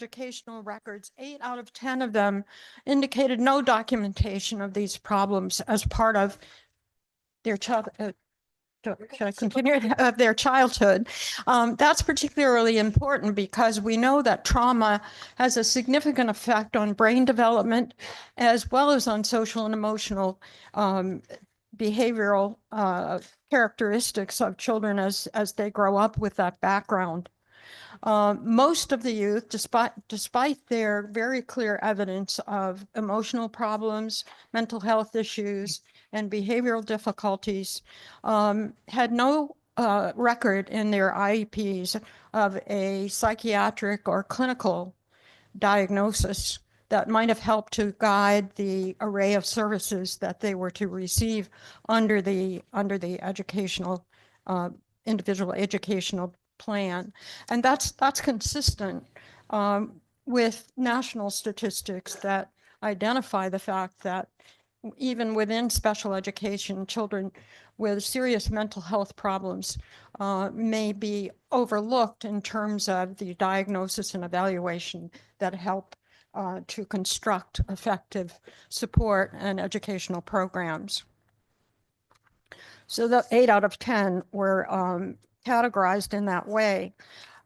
educational records, 8 out of 10 of them indicated no documentation of these problems as part of their childhood. Of their childhood. That's particularly important because we know that trauma has a significant effect on brain development as well as on social and emotional behavioral characteristics of children as they grow up with that background. Most of the youth, despite their very clear evidence of emotional problems, mental health issues, and behavioral difficulties, had no record in their IEPs of a psychiatric or clinical diagnosis that might have helped to guide the array of services that they were to receive under the educational individual educational plan. And that's consistent with national statistics that identify the fact that even within special education, children with serious mental health problems may be overlooked in terms of the diagnosis and evaluation that help to construct effective support and educational programs. So the 8 out of 10 were categorized in that way.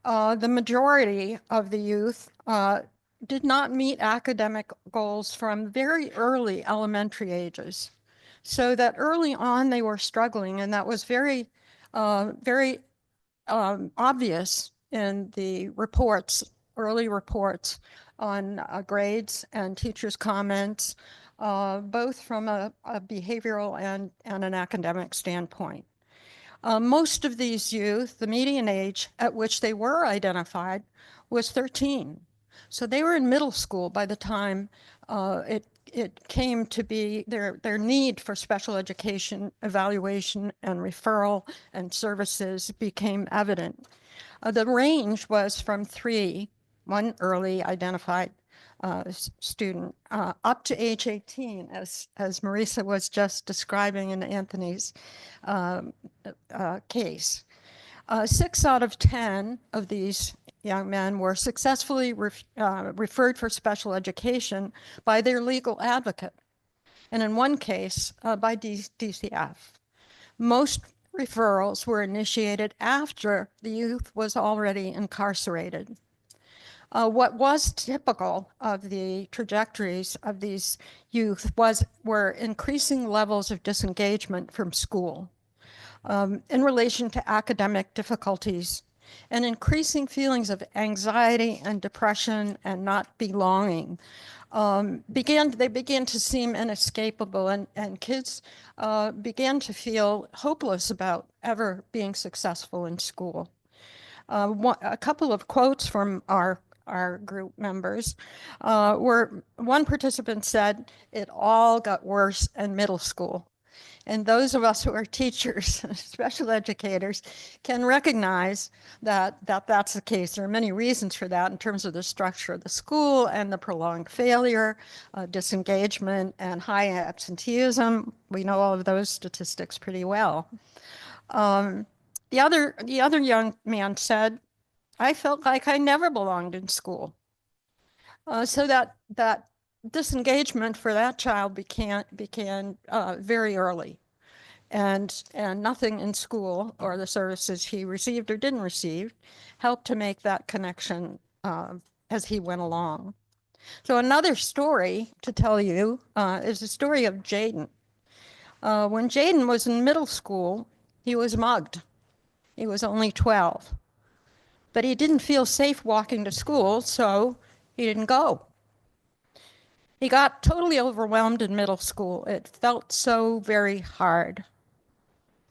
The majority of the youth did not meet academic goals from very early elementary ages. So that early on they were struggling, and that was very obvious in the reports, early reports on grades and teachers' comments, both from a behavioral and an academic standpoint. Most of these youth, the median age at which they were identified was 13. So they were in middle school by the time it came to be their need for special education evaluation and referral and services became evident. The range was from 3, one early identified student, up to age 18, as Marisa was just describing in Anthony's case. 6 out of 10 of these young men were successfully referred for special education by their legal advocate, and in one case by DCF. Most referrals were initiated after the youth was already incarcerated. What was typical of the trajectories of these youth were increasing levels of disengagement from school in relation to academic difficulties and increasing feelings of anxiety and depression and not belonging. They began to seem inescapable, and kids began to feel hopeless about ever being successful in school. A couple of quotes from our group members were, one participant said, "It all got worse in middle school." And those of us who are teachers, special educators, can recognize that that's the case. There are many reasons for that in terms of the structure of the school and the prolonged failure, disengagement, and high absenteeism. We know all of those statistics pretty well. The other young man said, "I felt like I never belonged in school." So that disengagement for that child began very early, and nothing in school or the services he received or didn't receive helped to make that connection as he went along. So another story to tell you is the story of Jaden. When Jaden was in middle school, he was mugged. He was only 12. But he didn't feel safe walking to school, so he didn't go. He got totally overwhelmed in middle school. It felt so very hard.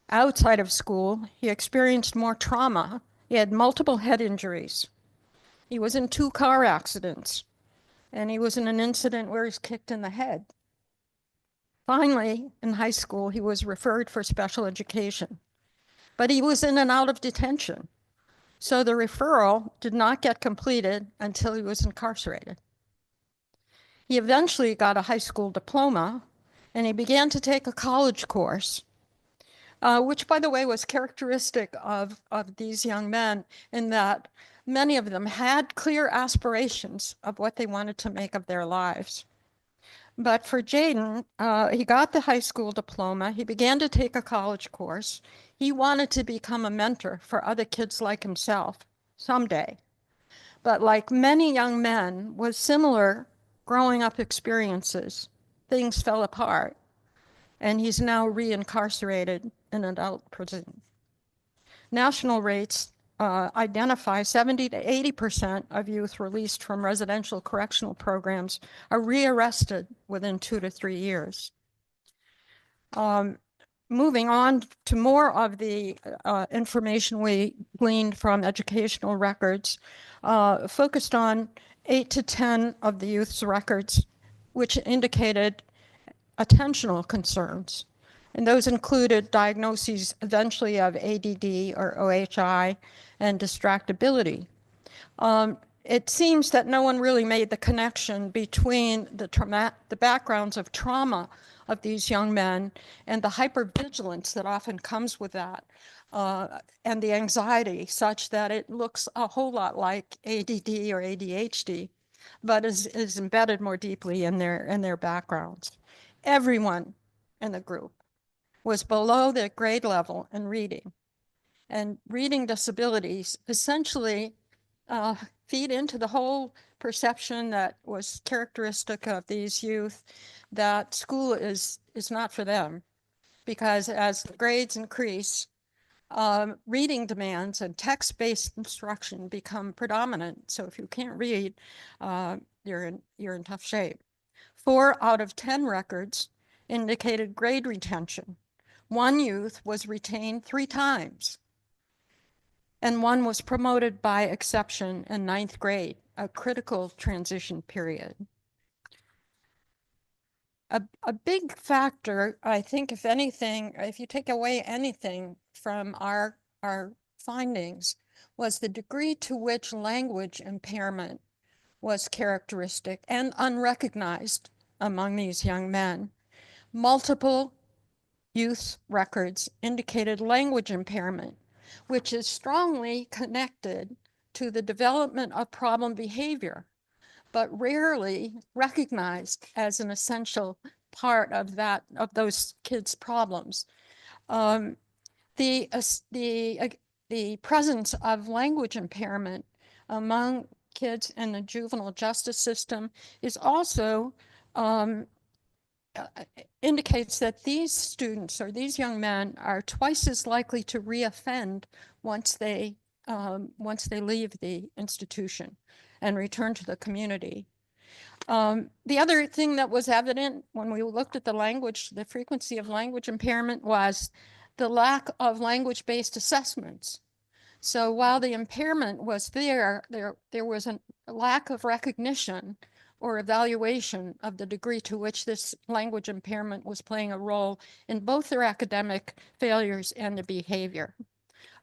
Outside of school, he experienced more trauma. He had multiple head injuries. He was in 2 car accidents, and he was in an incident where he was kicked in the head. Finally, in high school, he was referred for special education, but he was in and out of detention. So the referral did not get completed until he was incarcerated. He eventually got a high school diploma, and he began to take a college course, which, by the way, was characteristic of these young men in that Many of them had clear aspirations of what they wanted to make of their lives. But for Jaden, he got the high school diploma. He began to take a college course. He wanted to become a mentor for other kids like himself someday. But like many young men with similar growing up experiences, things fell apart, and he's now reincarcerated in adult prison. National rates identify 70 to 80% of youth released from residential correctional programs are rearrested within 2 to 3 years. Moving on to more of the information we gleaned from educational records, focused on 8 to 10 of the youth's records, which indicated attentional concerns. And those included diagnoses eventually of ADD or OHI and distractibility. It seems that no one really made the connection between the backgrounds of trauma of these young men and the hypervigilance that often comes with that, and the anxiety, such that it looks a whole lot like ADD or ADHD, but is embedded more deeply in their backgrounds. Everyone in the group was below their grade level in reading. And reading disabilities essentially feed into the whole perception that was characteristic of these youth, that school is not for them, because as the grades increase, reading demands and text-based instruction become predominant. So if you can't read, you're in tough shape. 4 out of 10 records indicated grade retention. One youth was retained 3 times, and one was promoted by exception in 9th grade, a critical transition period. A big factor, I think, if anything, if you take away anything from our findings, was the degree to which language impairment was characteristic and unrecognized among these young men. Multiple youth records indicated language impairment, which is strongly connected to the development of problem behavior, but rarely recognized as an essential part of those kids' problems. The presence of language impairment among kids in the juvenile justice system is also indicates that these students or these young men are twice as likely to reoffend once they leave the institution and return to the community. The other thing that was evident when we looked at the frequency of language impairment, was the lack of language-based assessments. So while the impairment was there was a lack of recognition or evaluation of the degree to which this language impairment was playing a role in both their academic failures and their behavior.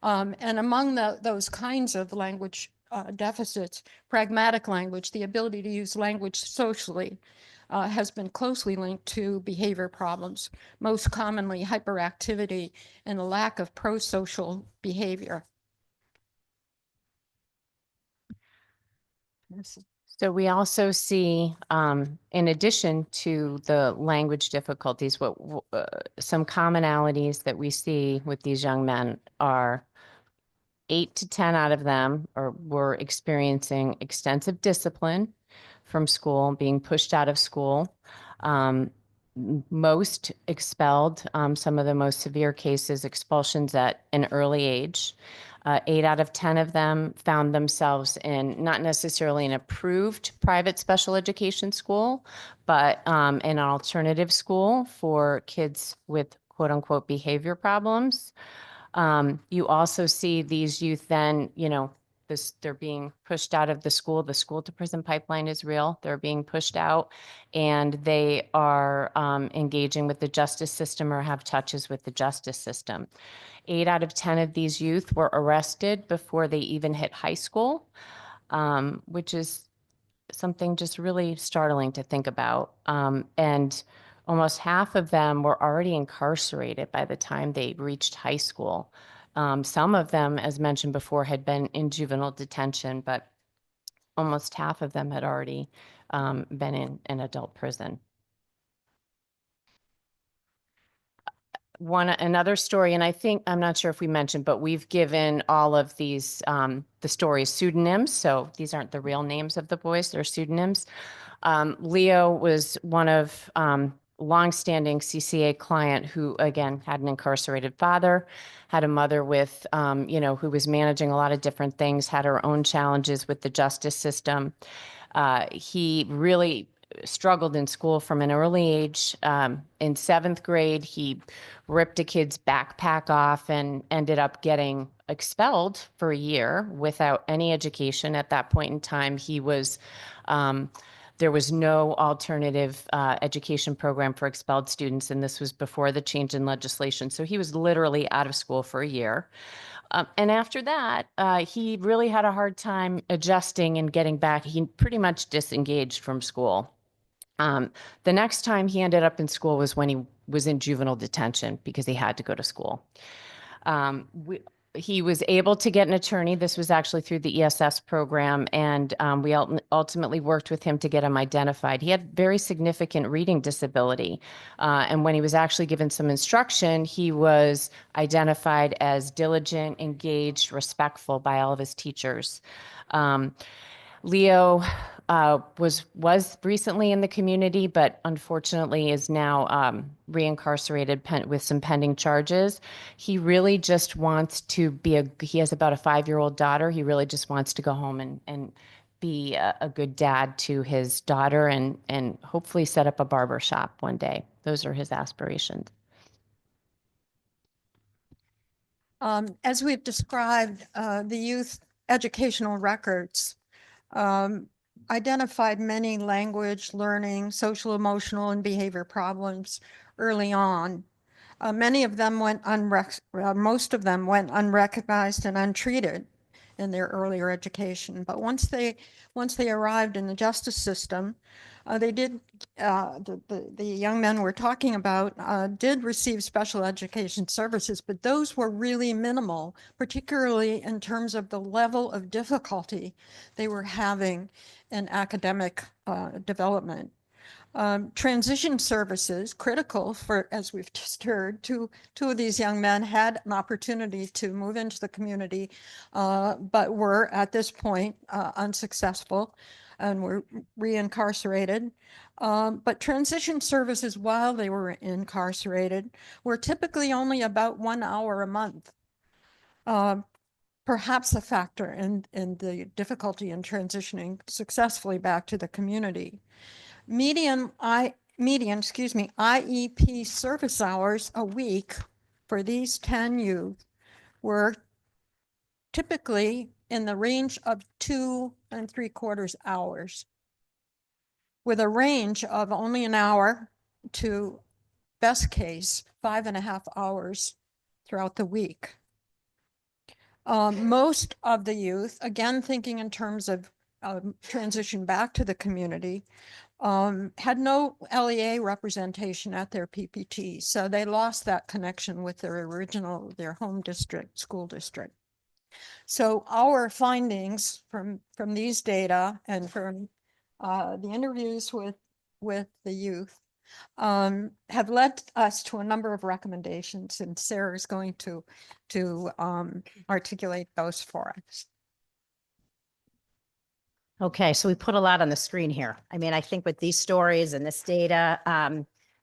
And among those kinds of language deficits, pragmatic language, the ability to use language socially, has been closely linked to behavior problems, most commonly hyperactivity and a lack of pro-social behavior. So we also see, in addition to the language difficulties, some commonalities that we see with these young men are 8 to 10 out of them were experiencing extensive discipline from school, being pushed out of school. Most expelled, some of the most severe cases, expulsions at an early age. 8 out of 10 of them found themselves in not necessarily an approved private special education school, but an alternative school for kids with quote unquote behavior problems. You also see these youth then, they're being pushed out of the school. The school to prison pipeline is real. They're being pushed out, and they are engaging with the justice system or have touches with the justice system. 8 out of 10 of these youth were arrested before they even hit high school, which is something just really startling to think about. And almost half of them were already incarcerated by the time they reached high school. Some of them, as mentioned before, had been in juvenile detention, but almost half of them had already been in an adult prison. Another story, and I think, I'm not sure if we mentioned, but we've given all of these, the stories pseudonyms. So these aren't the real names of the boys, they're pseudonyms. Leo was one of longstanding CCA client who, again, had an incarcerated father, had a mother with, who was managing a lot of different things, had her own challenges with the justice system. He really struggled in school from an early age. In 7th grade, he ripped a kid's backpack off and ended up getting expelled for a year without any education. At that point in time, there was no alternative education program for expelled students, and this was before the change in legislation. So he was literally out of school for a year. And after that, he really had a hard time adjusting and getting back. He pretty much disengaged from school. The next time he ended up in school was when he was in juvenile detention because he had to go to school. He was able to get an attorney. This was actually through the ESS program, and we ultimately worked with him to get him identified. He had very significant reading disability, and when he was actually given some instruction, he was identified as diligent, engaged, respectful by all of his teachers. Leo was recently in the community, but unfortunately is now reincarcerated with some pending charges. He really just wants to he has about a 5-year-old daughter. He really just wants to go home and be a good dad to his daughter and hopefully set up a barber shop one day. Those are his aspirations. As we've described, the youth educational records identified many language, learning, social, emotional, and behavior problems early on. Most of them went unrecognized and untreated in their earlier education. But once they arrived in the justice system, the young men we're talking about did receive special education services, but those were really minimal, particularly in terms of the level of difficulty they were having in academic development. Transition services, critical for, as we've just heard, two of these young men had an opportunity to move into the community, but were at this point unsuccessful and were reincarcerated. But transition services while they were incarcerated were typically only about 1 hour a month. Perhaps a factor in the difficulty in transitioning successfully back to the community. Median IEP service hours a week for these 10 youth were typically in the range of 2 3/4 hours, with a range of only an hour to, best case, 5.5 hours throughout the week. Most of the youth, again, thinking in terms of transition back to the community, had no LEA representation at their PPT. So they lost that connection with their home district, school district. So our findings from these data and from the interviews with the youth have led us to a number of recommendations, and Sarah is going to articulate those for us. Okay, so we put a lot on the screen here. I mean, I think with these stories and this data,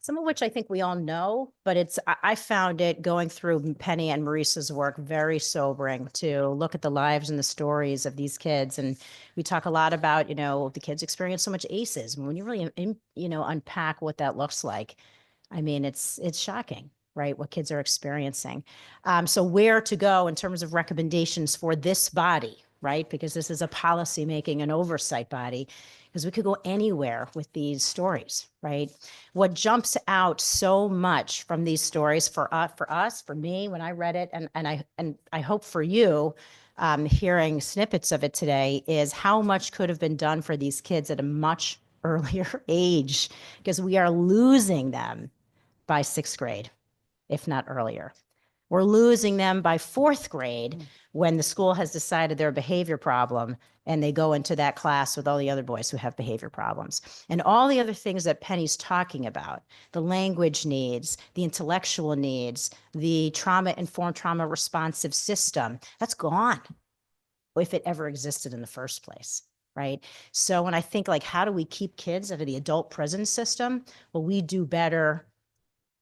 some of which I think we all know, but I found it, going through Penny and Maurice's work, very sobering to look at the lives and the stories of these kids. And we talk a lot about, the kids experience so much ACEs. When you really, unpack what that looks like, I mean, it's shocking, right? What kids are experiencing. So where to go in terms of recommendations for this body, right? Because this is a policy making and oversight body, because we could go anywhere with these stories, right? What jumps out so much from these stories for us, for me, when I read it, and I hope for you, hearing snippets of it today, is how much could have been done for these kids at a much earlier age, because we are losing them by 6th grade, if not earlier. We're losing them by fourth grade when the school has decided they're a behavior problem and they go into that class with all the other boys who have behavior problems. And all the other things that Penny's talking about, the language needs, the intellectual needs, the trauma-informed, trauma-responsive system, that's gone if it ever existed in the first place, right? So when I think like, how do we keep kids out of the adult prison system? Well, we do better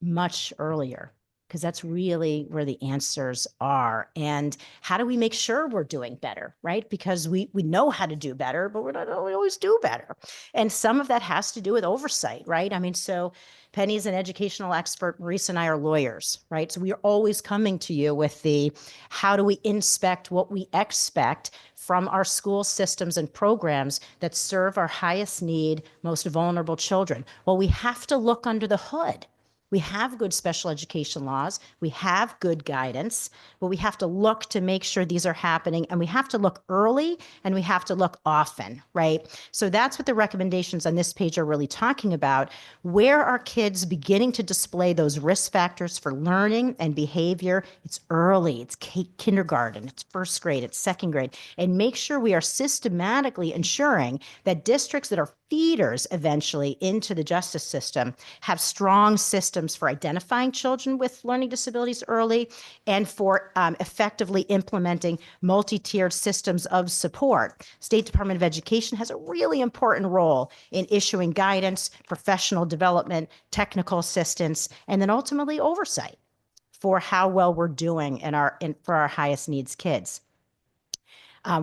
much earlier, because that's really where the answers are. And how do we make sure we're doing better, right? Because we know how to do better, but we don't always do better. And some of that has to do with oversight, right? I mean, so Penny's an educational expert. Maurice and I are lawyers, right? So we are always coming to you with the, how do we inspect what we expect from our school systems and programs that serve our highest need, most vulnerable children? Well, we have to look under the hood. We have good special education laws. We have good guidance, but we have to look to make sure these are happening, and we have to look early and we have to look often, right? So that's what the recommendations on this page are really talking about. Where are kids beginning to display those risk factors for learning and behavior? It's early, it's kindergarten, it's first grade, it's second grade, and make sure we are systematically ensuring that districts that are feeders eventually into the justice system have strong systems for identifying children with learning disabilities early and for effectively implementing multi-tiered systems of support. State Department of Education has a really important role in issuing guidance, professional development, technical assistance, and then ultimately oversight for how well we're doing for our highest needs kids.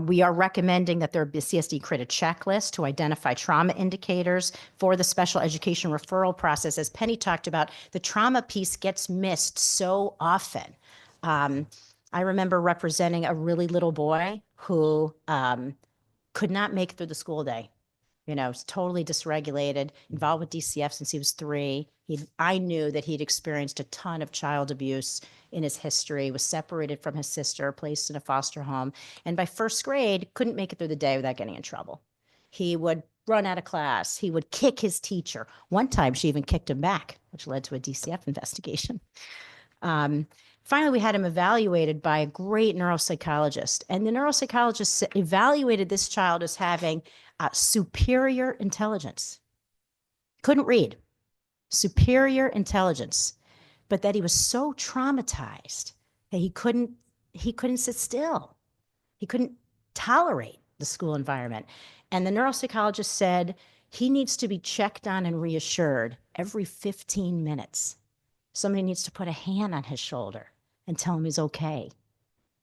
We are recommending that there be a CSD create a checklist to identify trauma indicators for the special education referral process. As Penny talked about, the trauma piece gets missed so often. I remember representing a really little boy who could not make it through the school day. You know, was totally dysregulated, involved with DCF since he was 3. I knew that he'd experienced a ton of child abuse in his history, was separated from his sister, placed in a foster home, and by first grade, couldn't make it through the day without getting in trouble. He would run out of class. He would kick his teacher. One time, she even kicked him back, which led to a DCF investigation. Finally, we had him evaluated by a great neuropsychologist, and the neuropsychologist evaluated this child as having superior intelligence. Couldn't read, superior intelligence, but that he was so traumatized that he couldn't sit still. He couldn't tolerate the school environment. And the neuropsychologist said he needs to be checked on and reassured every 15 minutes. Somebody needs to put a hand on his shoulder and tell him he's okay,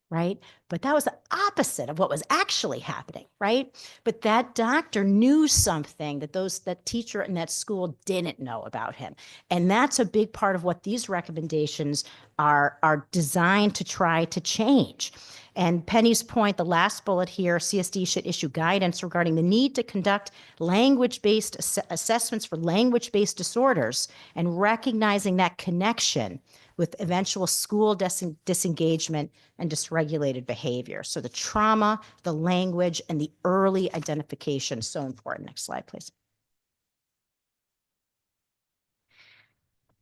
right? But that was the opposite of what was actually happening, right? But that doctor knew something that that teacher in that school didn't know about him. And that's a big part of what these recommendations are designed to try to change. And Penny's point, the last bullet here, CSD should issue guidance regarding the need to conduct language-based assessments for language-based disorders and recognizing that connection with eventual school disengagement and dysregulated behavior. So the trauma, the language, and the early identification, so important. Next slide, please.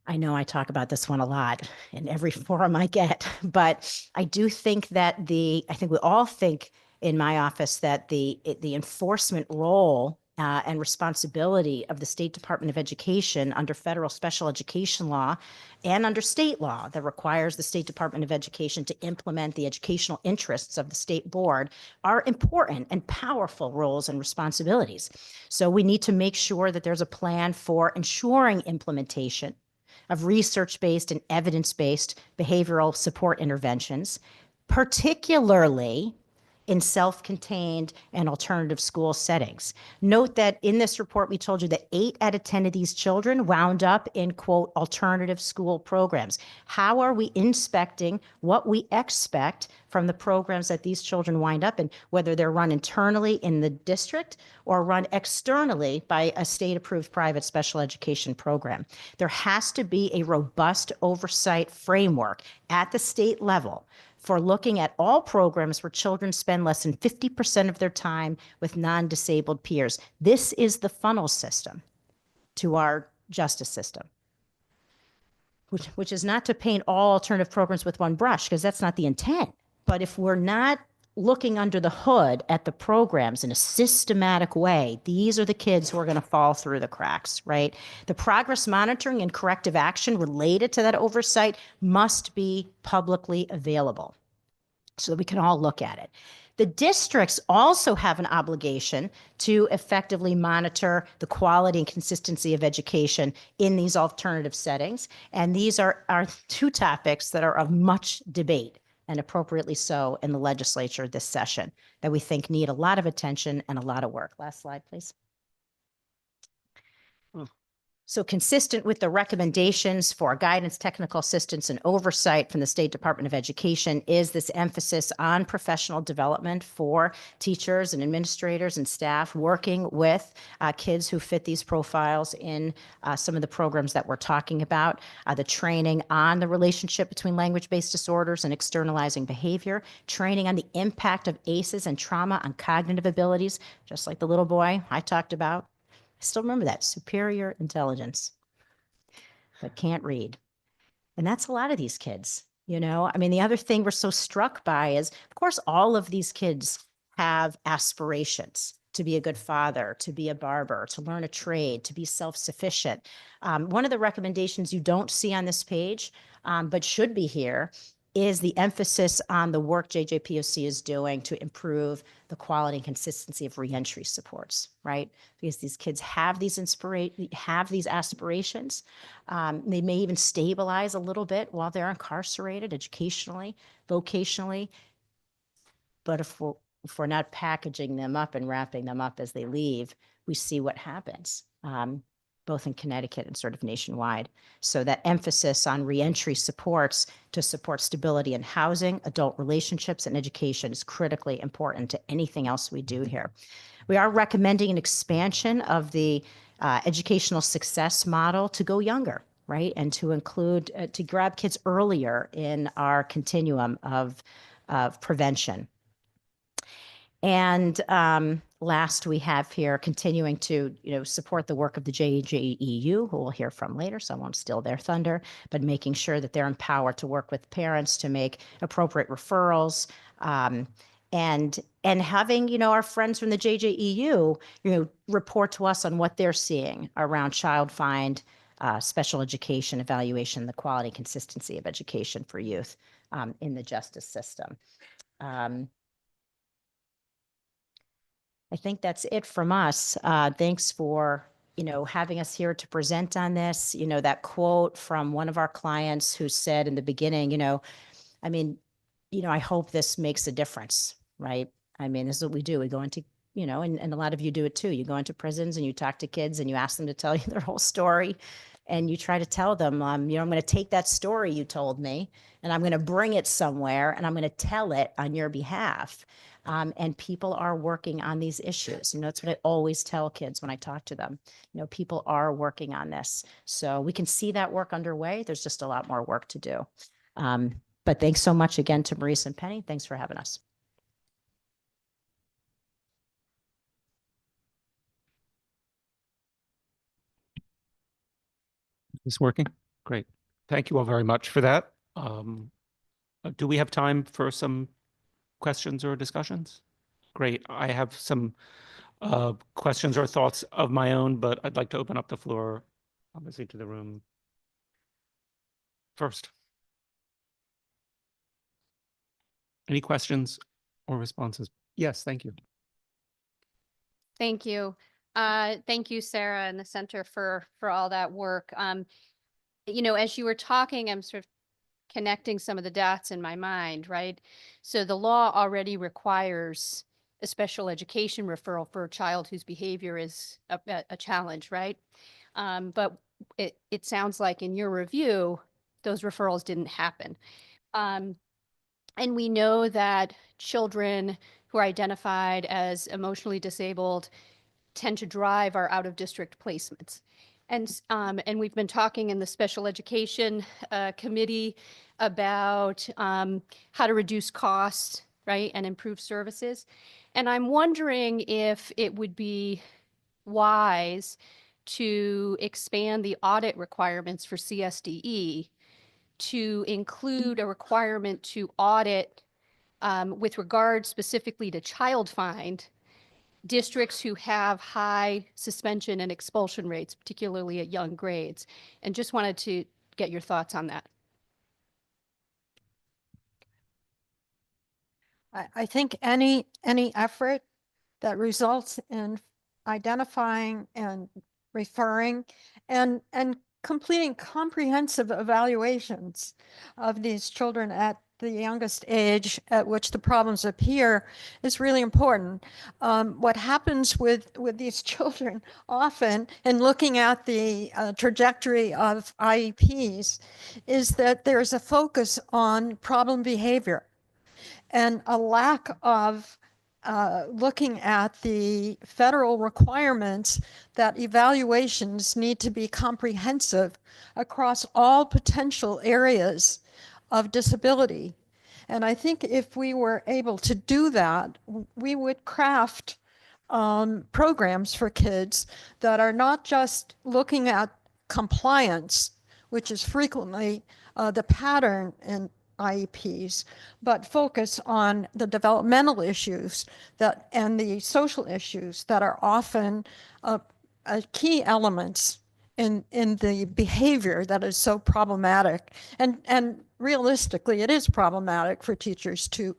I know I talk about this one a lot in every forum I get, but I do think that I think we all think in my office that the enforcement role and responsibility of the State Department of Education under federal special education law and under state law that requires the State Department of Education to implement the educational interests of the state board are important and powerful roles and responsibilities. So we need to make sure that there's a plan for ensuring implementation of research-based and evidence-based behavioral support interventions, particularly in self-contained and alternative school settings. Note that in this report, we told you that 8 out of 10 of these children wound up in, quote, alternative school programs. How are we inspecting what we expect from the programs that these children wind up in, whether they're run internally in the district or run externally by a state-approved private special education program? There has to be a robust oversight framework at the state level for looking at all programs where children spend less than 50% of their time with non-disabled peers. This is the funnel system to our justice system. which is not to paint all alternative programs with one brush, because that's not the intent. But if we're not looking under the hood at the programs in a systematic way, these are the kids who are going to fall through the cracks, right? The progress monitoring and corrective action related to that oversight must be publicly available so that we can all look at it. The districts also have an obligation to effectively monitor the quality and consistency of education in these alternative settings. And these are 2 topics that are of much debate, and appropriately so, in the legislature this session, that we think need a lot of attention and a lot of work. Last slide, please. So consistent with the recommendations for guidance, technical assistance, and oversight from the State Department of Education is this emphasis on professional development for teachers and administrators and staff working with kids who fit these profiles in some of the programs that we're talking about, the training on the relationship between language-based disorders and externalizing behavior, training on the impact of ACEs and trauma on cognitive abilities, just like the little boy I talked about. I still remember that, superior intelligence, but can't read. And that's a lot of these kids, you know? I mean, the other thing we're so struck by is, of course, all of these kids have aspirations to be a good father, to be a barber, to learn a trade, to be self-sufficient. One of the recommendations you don't see on this page, but should be here, is the emphasis on the work JJPOC is doing to improve the quality and consistency of reentry supports, right? Because these kids have these aspirations. They may even stabilize a little bit while they're incarcerated, educationally, vocationally. But if we're not packaging them up and wrapping them up as they leave, we see what happens. Both in Connecticut and sort of nationwide. So that emphasis on reentry supports to support stability in housing, adult relationships, and education is critically important to anything else we do here. We are recommending an expansion of the educational success model to go younger, right? And to include, to grab kids earlier in our continuum of prevention. And last, we have here continuing to, support the work of the JJEU, who we'll hear from later, so I won't steal their thunder, but making sure that they're empowered to work with parents to make appropriate referrals, and having, our friends from the JJEU, report to us on what they're seeing around child find, special education evaluation, the quality and consistency of education for youth in the justice system. I think that's it from us. Thanks for, having us here to present on this. That quote from one of our clients who said in the beginning, I hope this makes a difference, right? I mean, this is what we do. We go into, and a lot of you do it too. You go into prisons and you talk to kids and you ask them to tell you their whole story. And you try to tell them, I'm going to take that story you told me and I'm going to bring it somewhere and I'm going to tell it on your behalf. And people are working on these issues. That's what I always tell kids when I talk to them. People are working on this. So we can see that work underway. There's just a lot more work to do. But thanks so much again to Maurice and Penny. Thanks for having us. Is this working? Great. Thank you all very much for that. Do we have time for some questions or discussions? Great. I have some questions or thoughts of my own, but I'd like to open up the floor, obviously, to the room first. Any questions or responses? Yes, thank you. Thank you. Thank you, Sarah, and the Center for all that work. As you were talking, I'm sort of connecting some of the dots in my mind, right? So the law already requires a special education referral for a child whose behavior is a challenge, right? But it sounds like in your review, those referrals didn't happen. And we know that children who are identified as emotionally disabled tend to drive our out-of-district placements. And we've been talking in the special education committee about how to reduce costs, right, and improve services. And I'm wondering if it would be wise to expand the audit requirements for CSDE to include a requirement to audit with regard specifically to child find districts who have high suspension and expulsion rates, particularly at young grades. And just wanted to get your thoughts on that. I think any effort that results in identifying and referring and completing comprehensive evaluations of these children at the youngest age at which the problems appear is really important. What happens with these children often in looking at the trajectory of IEPs is that there's a focus on problem behavior and a lack of looking at the federal requirements that evaluations need to be comprehensive across all potential areas of disability. And I think if we were able to do that, we would craft programs for kids that are not just looking at compliance, which is frequently the pattern in IEPs, but focus on the developmental issues that and the social issues that are often key elements in the behavior that is so problematic. And realistically, it is problematic for teachers to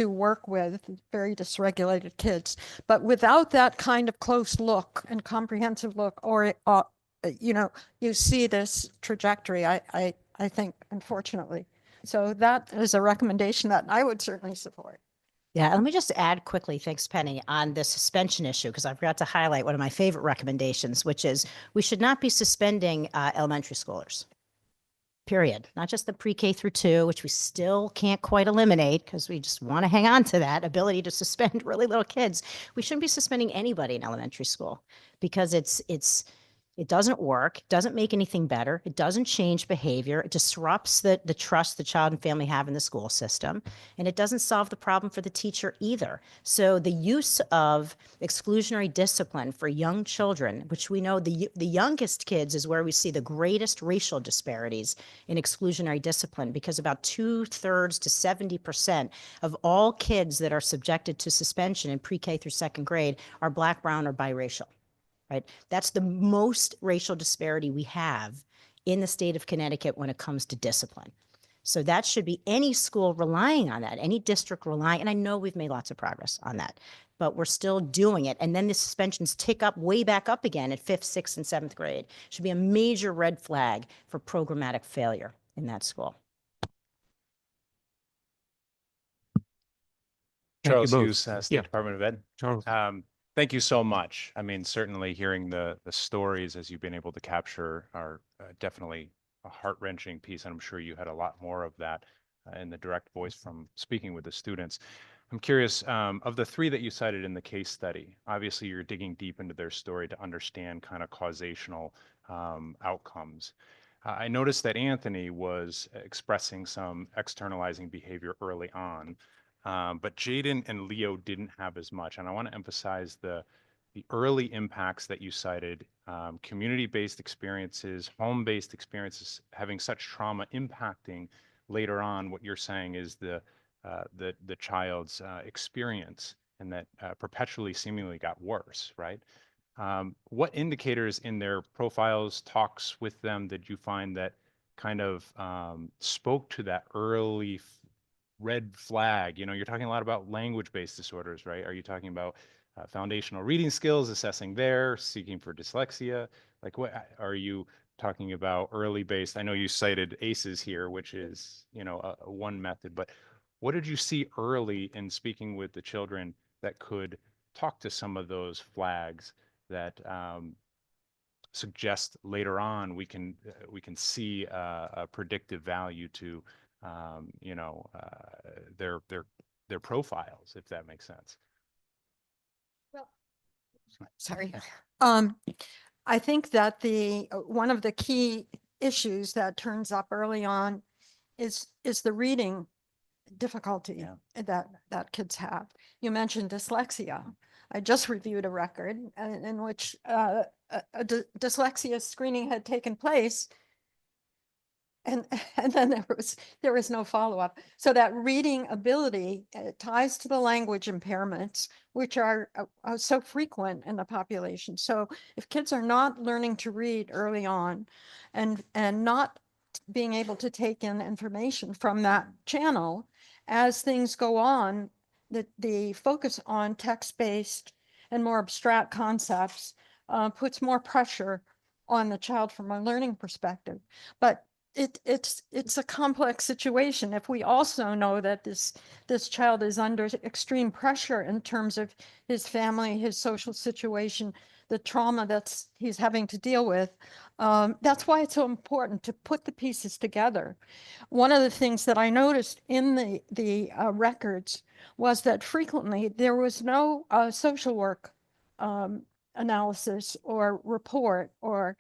work with very dysregulated kids. But without that kind of close look and comprehensive look, or you see this trajectory, I think, unfortunately. So that is a recommendation that I would certainly support. Yeah, let me just add quickly, thanks Penny, on the suspension issue, because I forgot to highlight one of my favorite recommendations, which is we should not be suspending elementary schoolers. Period. Not just the pre-K through 2, which we still can't quite eliminate because we just want to hang on to that ability to suspend really little kids. We shouldn't be suspending anybody in elementary school because it doesn't work, it doesn't make anything better, it doesn't change behavior, it disrupts the trust the child and family have in the school system, and it doesn't solve the problem for the teacher either. So the use of exclusionary discipline for young children, which we know the youngest kids is where we see the greatest racial disparities in exclusionary discipline, because about 2/3 to 70% of all kids that are subjected to suspension in pre-K through 2nd grade are Black, brown, or biracial. Right? That's the most racial disparity we have in the state of Connecticut when it comes to discipline. So that should be any school relying on that, any district relying, and I know we've made lots of progress on that, but we're still doing it. And then the suspensions tick up way back up again at 5th, 6th, and 7th grade. Should be a major red flag for programmatic failure in that school. Charles both. Hughes, State Yeah. Department of Ed. Charles. Thank you so much. I mean, certainly hearing the stories as you've been able to capture are definitely a heart-wrenching piece. And I'm sure you had a lot more of that in the direct voice from speaking with the students. I'm curious, of the 3 that you cited in the case study, obviously you're digging deep into their story to understand kind of causational outcomes. I noticed that Anthony was expressing some externalizing behavior early on. But Jaden and Leo didn't have as much. And I want to emphasize the early impacts that you cited, community-based experiences, home-based experiences, having such trauma impacting later on what you're saying is the child's experience, and that perpetually seemingly got worse, right? What indicators in their profiles, talks with them, did you find that kind of spoke to that early red flag? You know, you're talking a lot about language-based disorders, right? Are you talking about foundational reading skills, assessing there, seeking for dyslexia? Like, what are you talking about early based? I know you cited ACEs here, which is, you know, one method, but what did you see early in speaking with the children that could talk to some of those flags that suggest later on we can see a predictive value to their profiles, if that makes sense? Sorry. I think that one of the key issues that turns up early on is the reading difficulty that kids have. You mentioned dyslexia. I just reviewed a record in which a dyslexia screening had taken place, And, and then there was no follow-up. So that reading ability ties to the language impairments, which are so frequent in the population. So if kids are not learning to read early on and not being able to take in information from that channel, as things go on, the focus on text-based and more abstract concepts puts more pressure on the child from a learning perspective. But it's a complex situation. If we also know that this child is under extreme pressure in terms of his family, his social situation, the trauma he's having to deal with, that's why it's so important to put the pieces together. One of the things that I noticed in the records was that frequently there was no social work analysis or report or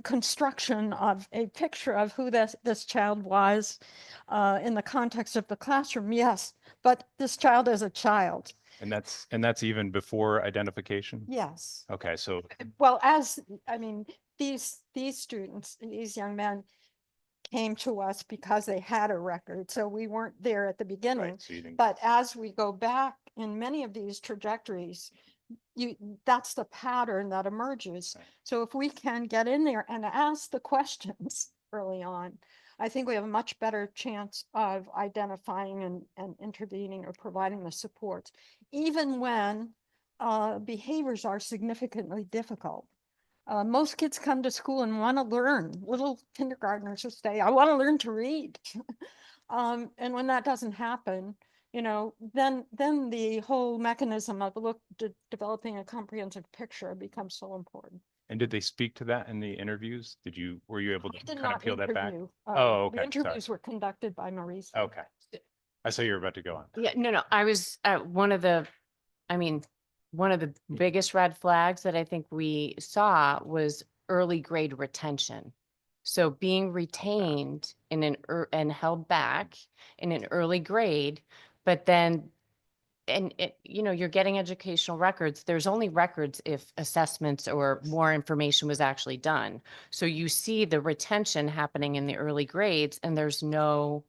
construction of a picture of who this child was in the context of the classroom. Yes, but this child is a child. And that's even before identification? Yes. Okay, so Well, I mean, these students, these young men came to us because they had a record. So we weren't there at the beginning. right, so you didn't, But as we go back in many of these trajectories, that's the pattern that emerges. Right. So if we can get in there and ask the questions early on, I think we have a much better chance of identifying and intervening or providing the support, even when behaviors are significantly difficult. Most kids come to school and want to learn. Little kindergartners will say, I want to learn to read. And when that doesn't happen, then the whole mechanism of developing a comprehensive picture becomes so important. and did they speak to that in the interviews? Were you able I to did kind of not peel that back? interview. Oh, okay, The sorry. interviews were conducted by Maurice. Okay. I saw you were about to go on. Yeah, no, I was, one of the biggest red flags that I think we saw was early grade retention. So being retained and held back in an early grade, but then, you're getting educational records. There's only records if assessments or more information was actually done. So you see the retention happening in the early grades and there's no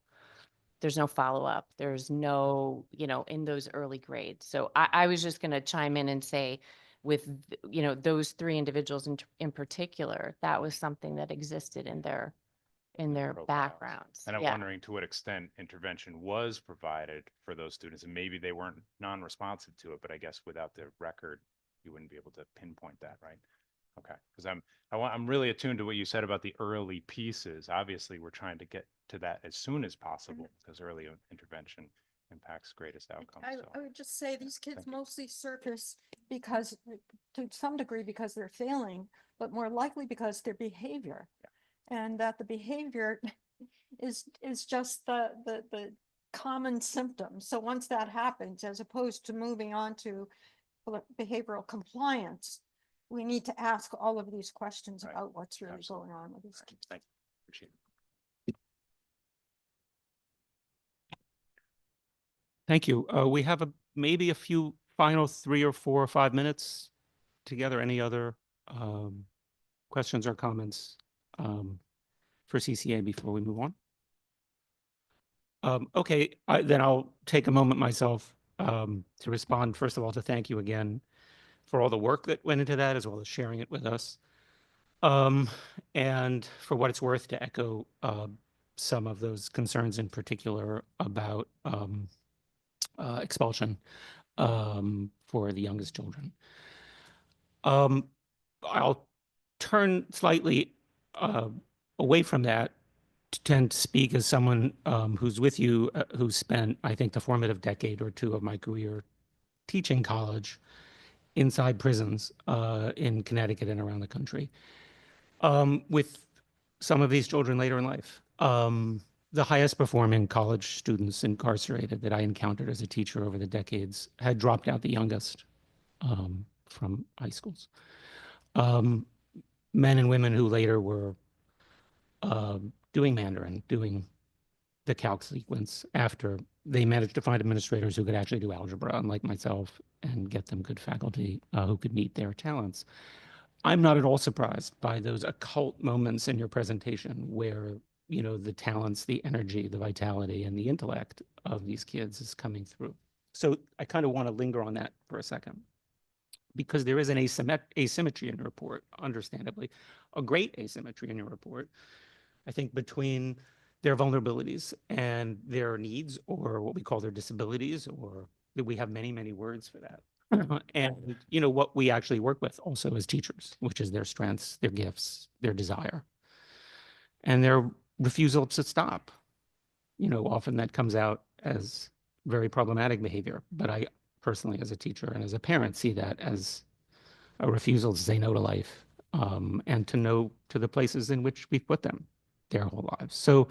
follow-up. There's no, in those early grades. So I was just going to chime in and say with, those three individuals in particular, that was something that existed in their Profiles. backgrounds. And I'm Yeah. wondering to what extent intervention was provided for those students, and maybe they weren't non-responsive to it, but I guess without the record, you wouldn't be able to pinpoint that, right? Okay, because I'm really attuned to what you said about the early pieces. Obviously, we're trying to get to that as soon as possible because early intervention impacts greatest outcomes. I would just say these kids Thank you. mostly surface because, to some degree, because they're failing, but more likely because their behavior. And that the behavior is just the common symptom. So once that happens, as opposed to moving on to behavioral compliance, we need to ask all of these questions Right. about what's really Absolutely. going on with these kids. Thank you. Appreciate it. Thank you. We have maybe a few final 3 or 4 or 5 minutes together. Any other questions or comments for CCA before we move on? Okay, then I'll take a moment myself to respond. First of all, to thank you again for all the work that went into that, as well as sharing it with us. And for what it's worth, to echo some of those concerns in particular about expulsion for the youngest children. I'll turn slightly away from that to tend to speak as someone who's with you, who spent, I think, the formative decade or two of my career teaching college inside prisons in Connecticut and around the country, with some of these children later in life. The highest performing college students incarcerated that I encountered as a teacher over the decades had dropped out the youngest from high schools. Men and women who later were doing Mandarin, doing the calc sequence after they managed to find administrators who could actually do algebra, unlike myself, and get them good faculty who could meet their talents. I'm not at all surprised by those occult moments in your presentation where, you know, the talents, the energy, the vitality, and the intellect of these kids is coming through. So I kind of want to linger on that for a second, because there is an asymmetry in your report, understandably, a great asymmetry in your report, I think, between their vulnerabilities and their needs, or what we call their disabilities, or we have many, many words for that. And, you know, what we actually work with also as teachers, which is their strengths, their gifts, their desire, and their refusal to stop. You know, often that comes out as very problematic behavior, but I personally, as a teacher and as a parent, see that as a refusal to say no to life, and to no to the places in which we put them their whole lives. So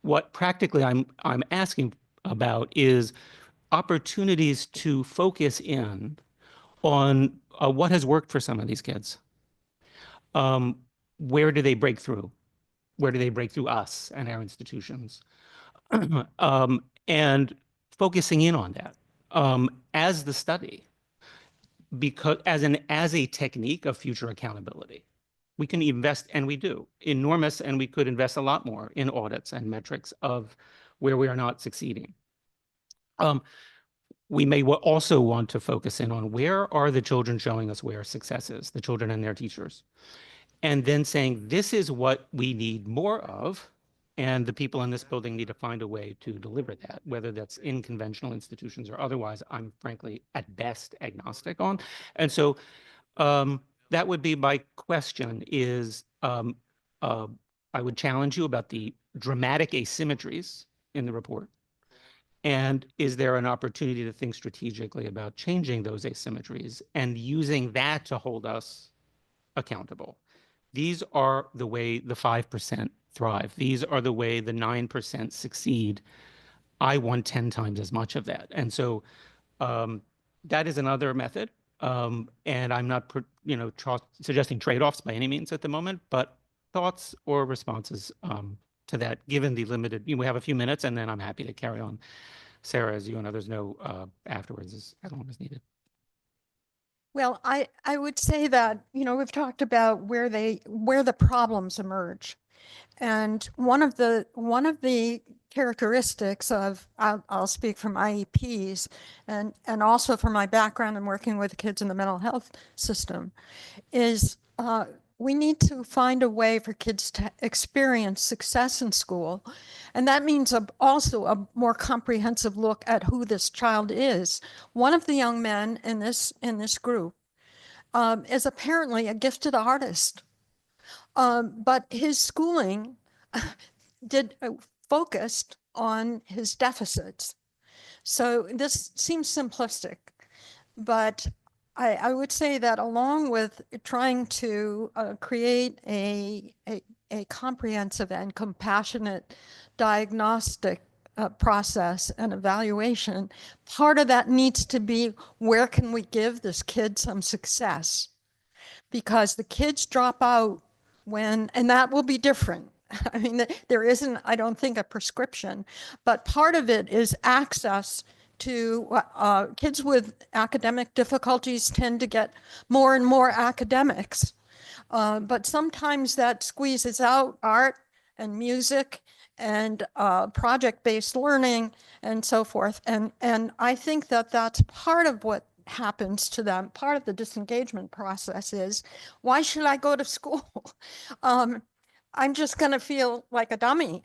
what practically I'm asking about is opportunities to focus in on what has worked for some of these kids. Where do they break through? Where do they break through us and our institutions? And focusing in on that as the study, because as a technique of future accountability. We can invest, and we do, enormous, and we could invest a lot more in audits and metrics of where we are not succeeding. We may also want to focus in on where are the children showing us where success is, the children and their teachers, and then saying, this is what we need more of, and the people in this building need to find a way to deliver that, whether that's in conventional institutions or otherwise. I'm frankly, at best, agnostic on. And so that would be my question is, I would challenge you about the dramatic asymmetries in the report. And is there an opportunity to think strategically about changing those asymmetries and using that to hold us accountable? These are the way the 5% thrive. These are the way the 9% succeed. I want 10 times as much of that. And so that is another method. And I'm not, you know, suggesting trade-offs by any means at the moment, but thoughts or responses to that, given the limited, you know, we have a few minutes, and then I'm happy to carry on, Sarah, as you and others know, afterwards, as long as needed. Well, I would say that, you know, we've talked about where the problems emerge. And one of the characteristics of, I'll speak from IEPs and also from my background in working with kids in the mental health system, is we need to find a way for kids to experience success in school. And that means also a more comprehensive look at who this child is. One of the young men in this group is apparently a gifted artist. But his schooling focused on his deficits. So this seems simplistic, but I would say that along with trying to create a comprehensive and compassionate diagnostic process and evaluation, part of that needs to be, where can we give this kid some success? Because the kids drop out and that will be different. I mean, there isn't, I don't think, a prescription, but part of it is access to kids with academic difficulties tend to get more and more academics. But sometimes that squeezes out art and music and project-based learning and so forth. And I think that that's part of what happens to them. Part of the disengagement process is, why should I go to school? I'm just going to feel like a dummy.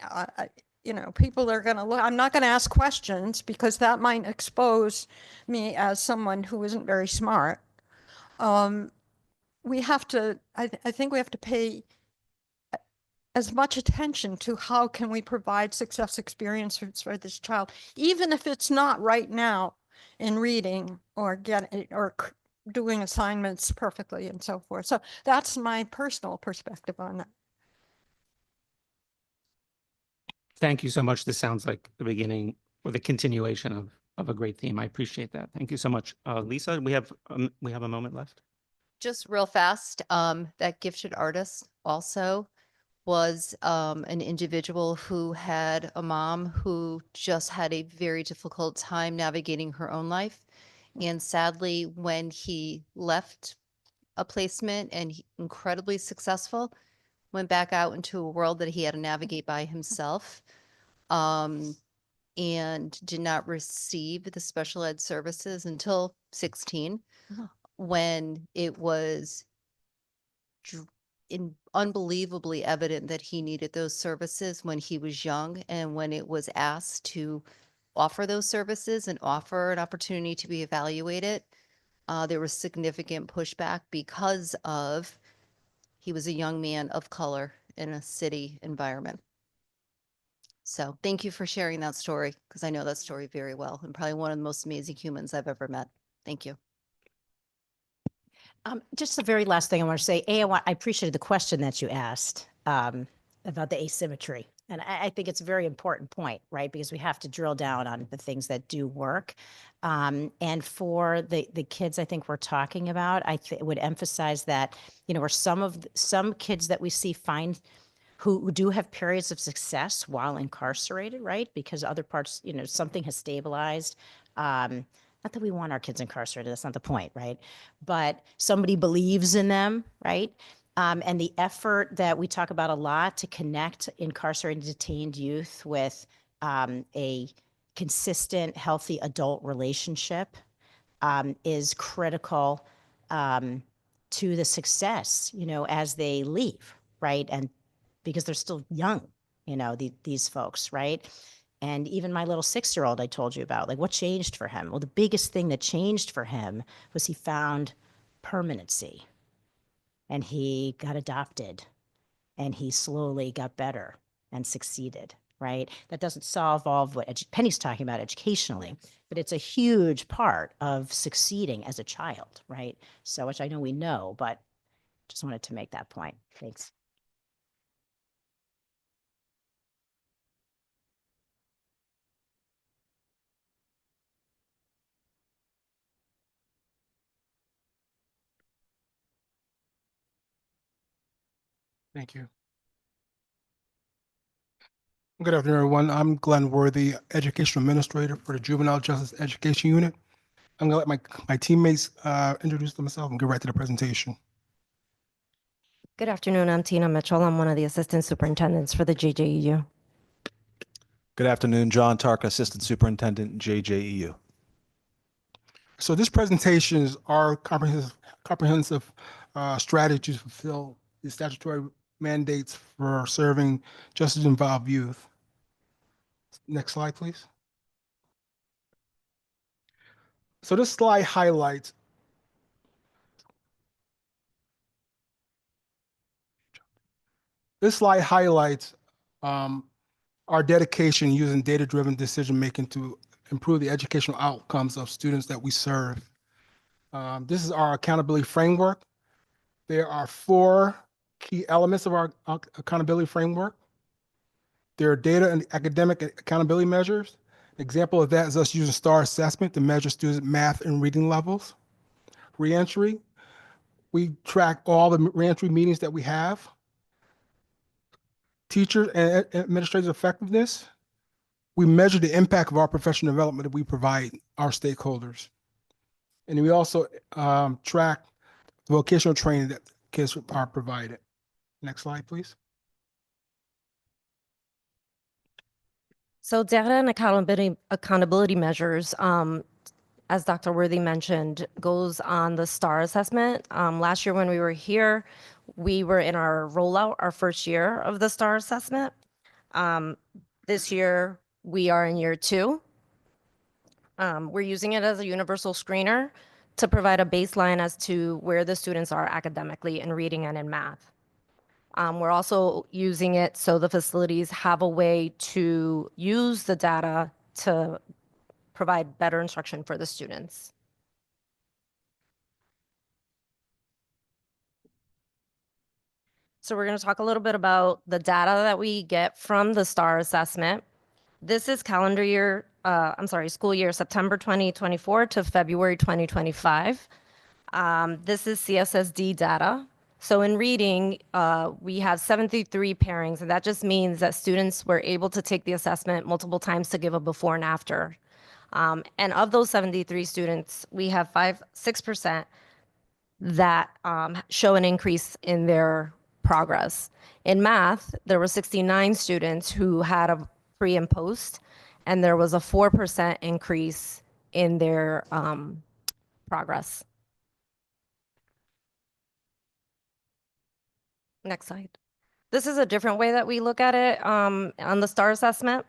You know, people are going to look, I'm not going to ask questions because that might expose me as someone who isn't very smart. We have to, I think we have to pay as much attention to how can we provide success experiences for this child, even if it's not right now in reading or doing assignments perfectly and so forth. So that's my personal perspective on that. Thank you so much. This sounds like the beginning or the continuation of a great theme. I appreciate that. Thank you so much. Lisa, we have a moment left. Just real fast, that gifted artist also was an individual who had a mom who just had a very difficult time navigating her own life. And sadly, when he left a placement and incredibly successful. Went back out into a world that he had to navigate by himself. And did not receive the special ed services until 16, when it was unbelievably evident that he needed those services when he was young, and when it was asked to offer those services and offer an opportunity to be evaluated, there was significant pushback because of he was a young man of color in a city environment. So thank you for sharing that story, because I know that story very well, and probably one of the most amazing humans I've ever met. Thank you. Just the very last thing I want to say, I appreciated the question that you asked about the asymmetry. And I think it's a very important point, right? Because we have to drill down on the things that do work. And for the kids I think we're talking about, would emphasize that, where some kids that we see find who do have periods of success while incarcerated, right? Because other parts, something has stabilized. Not that we want our kids incarcerated, that's not the point, right? But somebody believes in them, right? And the effort that we talk about a lot to connect incarcerated detained youth with a consistent, healthy adult relationship is critical to the success, as they leave, right? And because they're still young, these folks, right? And even my little 6-year-old I told you about, like, what changed for him? Well, the biggest thing that changed for him was he found permanency, and he got adopted, and he slowly got better and succeeded, right? That doesn't solve all of what Penny's talking about educationally, but it's a huge part of succeeding as a child, right? So, which I know we know, but just wanted to make that point. Thanks. Thank you. Good afternoon, everyone. I'm Glenn Worthy, Educational Administrator for the Juvenile Justice Education Unit. I'm going to let my teammates introduce themselves and get right to the presentation. Good afternoon, I'm Tina Mitchell. I'm one of the assistant superintendents for the JJEU. Good afternoon, John Tarka, Assistant Superintendent, JJEU. So this presentation is our comprehensive strategy to fulfill the statutory mandates for serving justice-involved youth. Next slide, please. So this slide highlights our dedication using data-driven decision-making to improve the educational outcomes of students that we serve. This is our accountability framework. There are 4 key elements of our accountability framework. There are data and academic accountability measures. An example of that is us using STAR assessment to measure students' math and reading levels. Reentry, we track all the reentry meetings that we have. Teacher and administrative effectiveness, we measure the impact of our professional development that we provide our stakeholders. And we also track the vocational training that kids are provided. Next slide, please. So data and accountability measures, as Dr. Worthy mentioned, goes on the STAR assessment. Last year when we were here, we were in our rollout, our first year of the STAR assessment. This year, we are in year 2. We're using it as a universal screener to provide a baseline as to where the students are academically in reading and in math. We're also using it so the facilities have a way to use the data to provide better instruction for the students. So we're going to talk a little bit about the data that we get from the STAR assessment. This is school year September 2024 to February 2025. This is CSSD data. So in reading, we have 73 pairings, and that just means that students were able to take the assessment multiple times to give a before and after. And of those 73 students, we have 6% that show an increase in their progress. In math, there were 69 students who had a pre and post, and there was a 4% increase in their progress. Next slide. This is a different way that we look at it on the STAR assessment.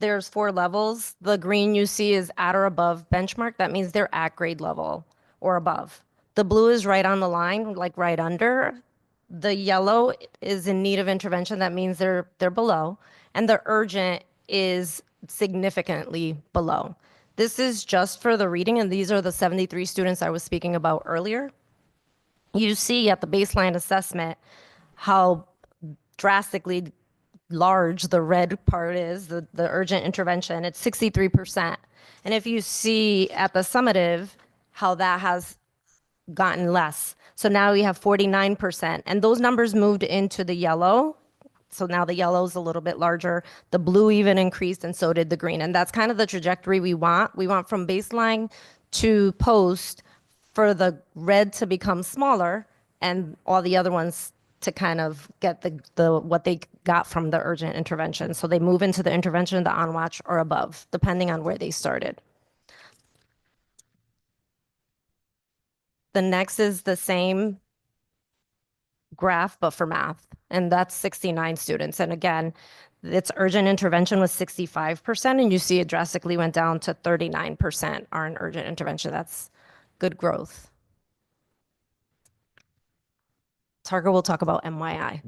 There's 4 levels. The green you see is at or above benchmark. That means they're at grade level or above. The blue is right on the line, like right under. The yellow is in need of intervention. That means they're below. And the urgent is significantly below. This is just for the reading, and these are the 73 students I was speaking about earlier. You see at the baseline assessment how drastically large the red part is, the urgent intervention. It's 63%. And if you see at the summative how that has gotten less. So now we have 49%. And those numbers moved into the yellow. So now the yellow is a little bit larger. The blue even increased, and so did the green. And that's kind of the trajectory we want. We want from baseline to post for the red to become smaller and all the other ones to kind of get the what they got from the urgent intervention. So they move into the intervention, the on watch, or above, depending on where they started. The next is the same graph, but for math, and that's 69 students. And again, its urgent intervention was 65%, and you see it drastically went down to 39% are in urgent intervention. That's good growth. Targa will talk about MYI.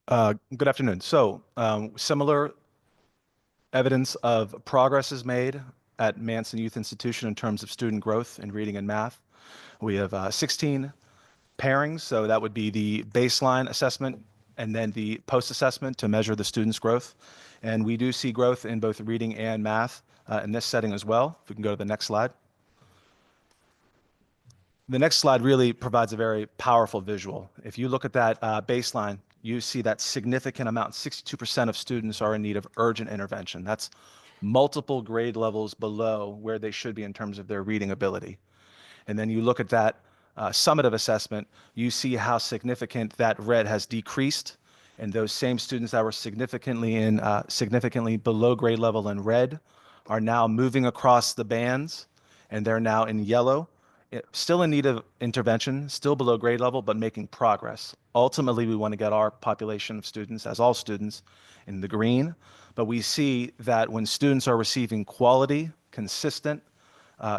Good afternoon. So similar evidence of progress is made at Manson Youth Institution in terms of student growth in reading and math. We have 16 pairings, so that would be the baseline assessment and then the post-assessment to measure the student's growth. And we do see growth in both reading and math in this setting as well. If we can go to the next slide. The next slide really provides a very powerful visual. If you look at that baseline, you see that significant amount, 62% of students are in need of urgent intervention. That's multiple grade levels below where they should be in terms of their reading ability. And then you look at that summative assessment, you see how significant that red has decreased. And those same students that were significantly below grade level in red are now moving across the bands, and they're now in yellow. Still in need of intervention, still below grade level, but making progress. Ultimately, we want to get our population of students, as all students, in the green. But we see that when students are receiving quality, consistent,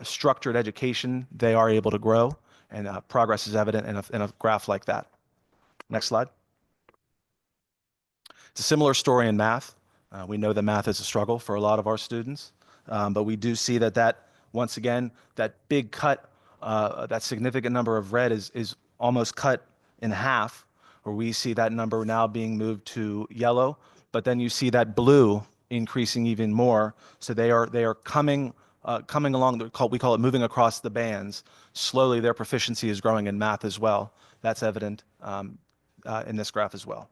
structured education, they are able to grow, and progress is evident in a graph like that. Next slide. It's a similar story in math. We know that math is a struggle for a lot of our students, but we do see that once again, that big cut, that significant number of red is almost cut in half, where we see that number now being moved to yellow, but then you see that blue increasing even more. So they are coming along, we call it moving across the bands. Slowly their proficiency is growing in math as well. That's evident in this graph as well.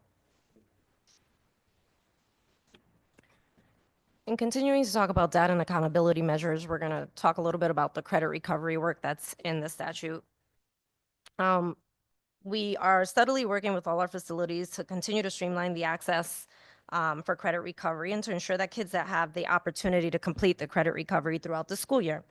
In continuing to talk about data and accountability measures, we're going to talk a little bit about the credit recovery work that's in the statute. We are steadily working with all our facilities to continue to streamline the access for credit recovery and to ensure that kids that have the opportunity to complete the credit recovery throughout the school year.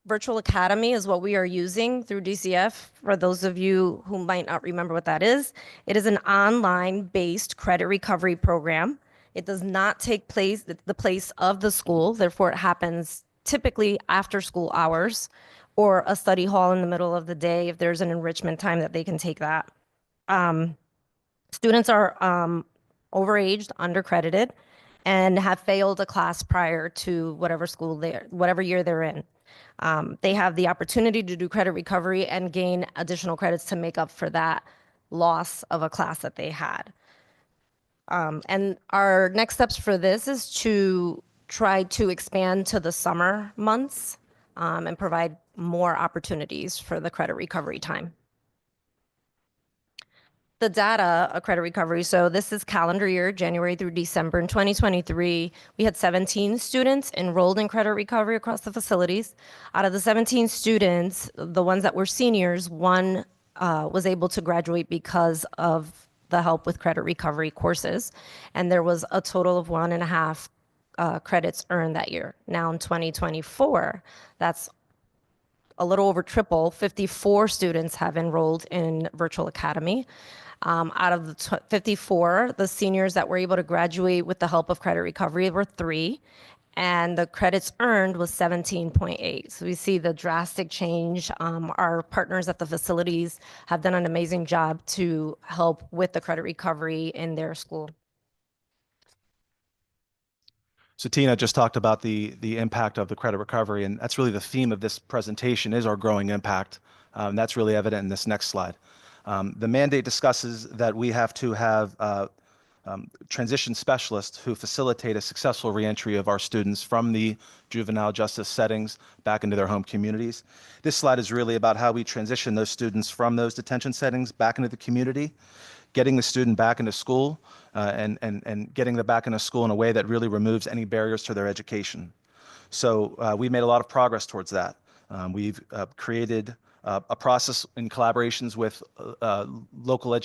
Virtual Academy is what we are using through DCF. For those of you who might not remember what that is, it is an online-based credit recovery program. It does not take the place of the school. Therefore, it happens typically after school hours or a study hall in the middle of the day if there's an enrichment time that they can take that. Students are overaged, undercredited, and have failed a class prior to whatever year they're in. They have the opportunity to do credit recovery and gain additional credits to make up for that loss of a class that they had. And our next steps for this is to try to expand to the summer months and provide more opportunities for the credit recovery time. the data of credit recovery. So this is calendar year, January through December. In 2023, we had 17 students enrolled in credit recovery across the facilities. Out of the 17 students, the ones that were seniors, one was able to graduate because of the help with credit recovery courses. And there was a total of 1.5 credits earned that year. Now in 2024, that's a little over triple. 54 students have enrolled in Virtual Academy. Out of the 54, the seniors that were able to graduate with the help of credit recovery were 3, and the credits earned was 17.8. So we see the drastic change. Our partners at the facilities have done an amazing job to help with the credit recovery in their school. So Tina just talked about the impact of the credit recovery, and that's really the theme of this presentation is our growing impact. That's really evident in this next slide. The mandate discusses that we have to have transition specialists who facilitate a successful reentry of our students from the juvenile justice settings back into their home communities. This slide is really about how we transition those students from those detention settings back into the community, getting the student back into school, and getting them back into school in a way that really removes any barriers to their education. So we made a lot of progress towards that. We've created a process in collaborations with local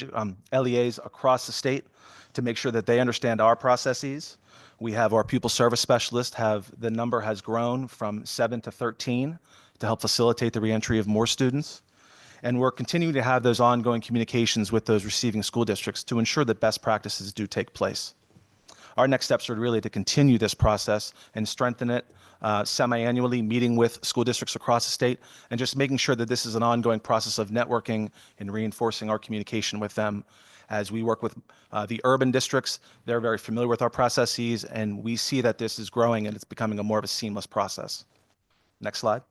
LEAs across the state to make sure that they understand our processes. We have our pupil service specialists the number has grown from 7 to 13 to help facilitate the reentry of more students. And we're continuing to have those ongoing communications with those receiving school districts to ensure that best practices do take place. Our next steps are really to continue this process and strengthen it semi-annually, meeting with school districts across the state, and just making sure that this is an ongoing process of networking and reinforcing our communication with them. As we work with the urban districts, they're very familiar with our processes, and we see that this is growing and it's becoming more of a seamless process. Next slide.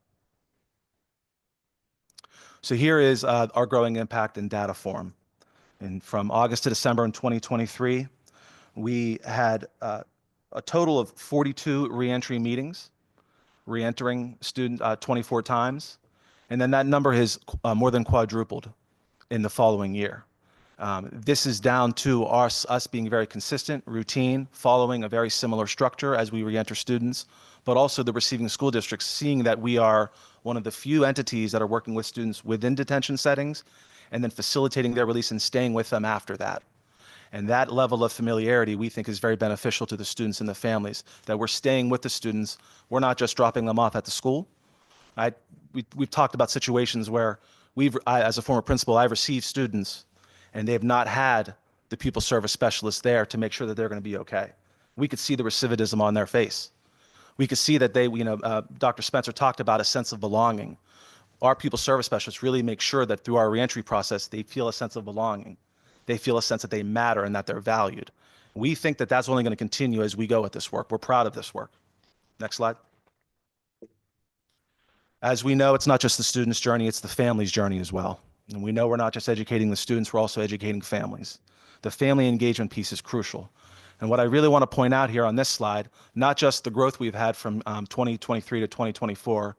So here is our growing impact in data form. And from August to December in 2023, we had a total of 42 reentry meetings, reentering student 24 times. And then that number has more than quadrupled in the following year. This is down to us being very consistent, routine, following a very similar structure as we reenter students, but also the receiving school districts seeing that we are one of the few entities that are working with students within detention settings and then facilitating their release and staying with them after that. And that level of familiarity we think is very beneficial to the students and the families, that we're staying with the students. We're not just dropping them off at the school. We've talked about situations where as a former principal, I've received students and they have not had the pupil service specialist there to make sure that they're going to be okay. We could see the recidivism on their face. We could see that Dr. Spencer talked about a sense of belonging. Our pupil service specialists really make sure that through our reentry process, they feel a sense of belonging. They feel a sense that they matter and that they're valued. We think that that's only going to continue as we go with this work. We're proud of this work. Next slide. As we know, it's not just the student's journey, it's the family's journey as well. And we know we're not just educating the students, we're also educating families. The family engagement piece is crucial. And what I really want to point out here on this slide, not just the growth we've had from 2023 to 2024,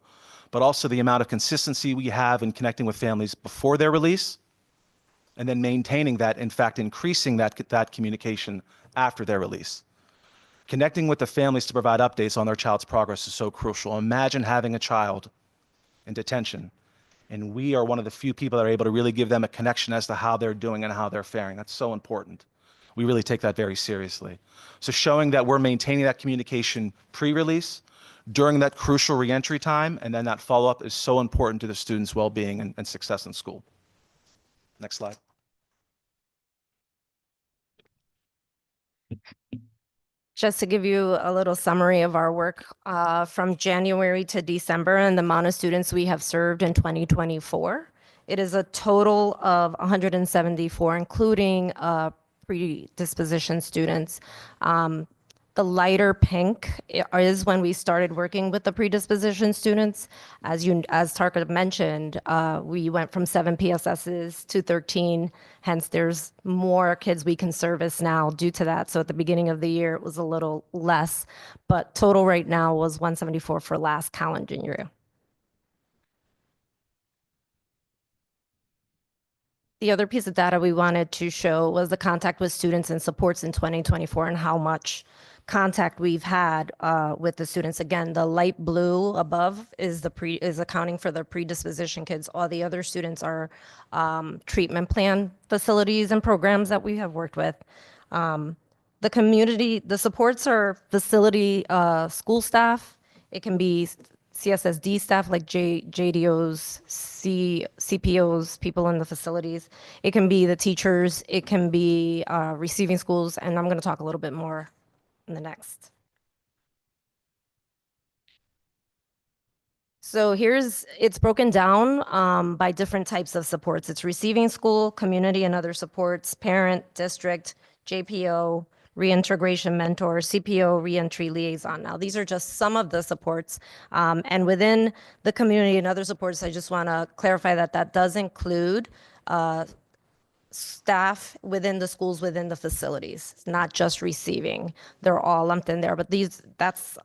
but also the amount of consistency we have in connecting with families before their release, and then maintaining that, in fact, increasing that communication after their release. Connecting with the families to provide updates on their child's progress is so crucial. Imagine having a child in detention, and we are one of the few people that are able to really give them a connection as to how they're doing and how they're faring. That's so important. We really take that very seriously. So showing that we're maintaining that communication pre-release, during that crucial reentry time, and then that follow-up is so important to the student's well-being and success in school. Next slide. Just to give you a little summary of our work from January to December and the amount of students we have served in 2024. It is a total of 174, including predisposition students. The lighter pink is when we started working with the predisposition students. As Tarka mentioned, we went from 7 PSSs to 13. Hence, there's more kids we can service now due to that. So at the beginning of the year, it was a little less, but total right now was 174 for last calendar year. The other piece of data we wanted to show was the contact with students and supports in 2024 and how much contact we've had with the students. Again, the light blue above is is accounting for the predisposition kids. All the other students are treatment plan facilities and programs that we have worked with. The community, the supports are facility school staff. It can be CSSD staff like JDOs, CPOs, people in the facilities. It can be the teachers. It can be receiving schools. And I'm going to talk a little bit more in the next. So it's broken down by different types of supports. It's receiving school, community and other supports, parent, district, JPO, reintegration mentor, CPO, reentry liaison. Now, these are just some of the supports. And within the community and other supports, I just want to clarify that that does include staff within the schools, within the facilities. It's not just receiving. They're all lumped in there. But that's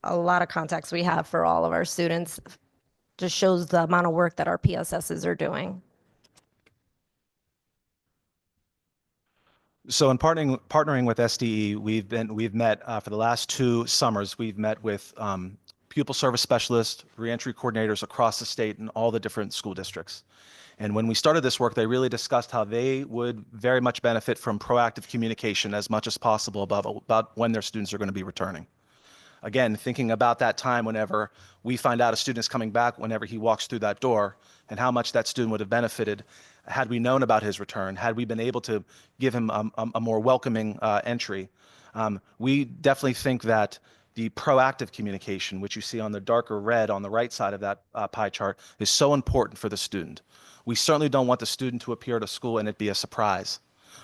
a lot of context we have for all of our students. Just shows the amount of work that our PSSs are doing. So in partnering with SDE, we've met for the last 2 summers. We've met with pupil service specialists, reentry coordinators across the state in all the different school districts. And when we started this work, they really discussed how they would very much benefit from proactive communication as much as possible about when their students are going to be returning. Again, thinking about that time whenever we find out a student is coming back, whenever he walks through that door, and how much that student would have benefited had we known about his return, had we been able to give him a more welcoming entry. We definitely think that the proactive communication, which you see on the darker red on the right side of that pie chart, is so important for the student. We certainly don't want the student to appear at a school and it be a surprise.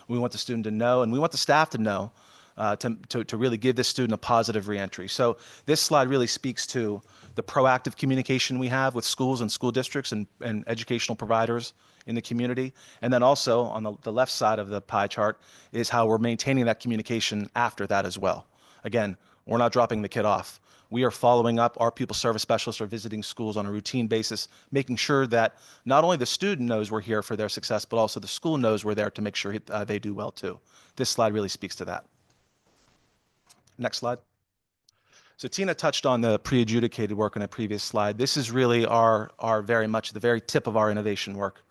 We want the student to know, and we want the staff to know, to really give this student a positive reentry. So this slide really speaks to the proactive communication we have with schools and school districts and educational providers in the community. And then also on the left side of the pie chart is how we're maintaining that communication after that as well. Again, we're not dropping the kid off. We are following up. Our pupil service specialists are visiting schools on a routine basis, making sure that not only the student knows we're here for their success, but also the school knows we're there to make sure they do well too. This slide really speaks to that. Next slide. So Tina touched on the pre-adjudicated work in a previous slide. This is really our very much the very tip of our innovation work.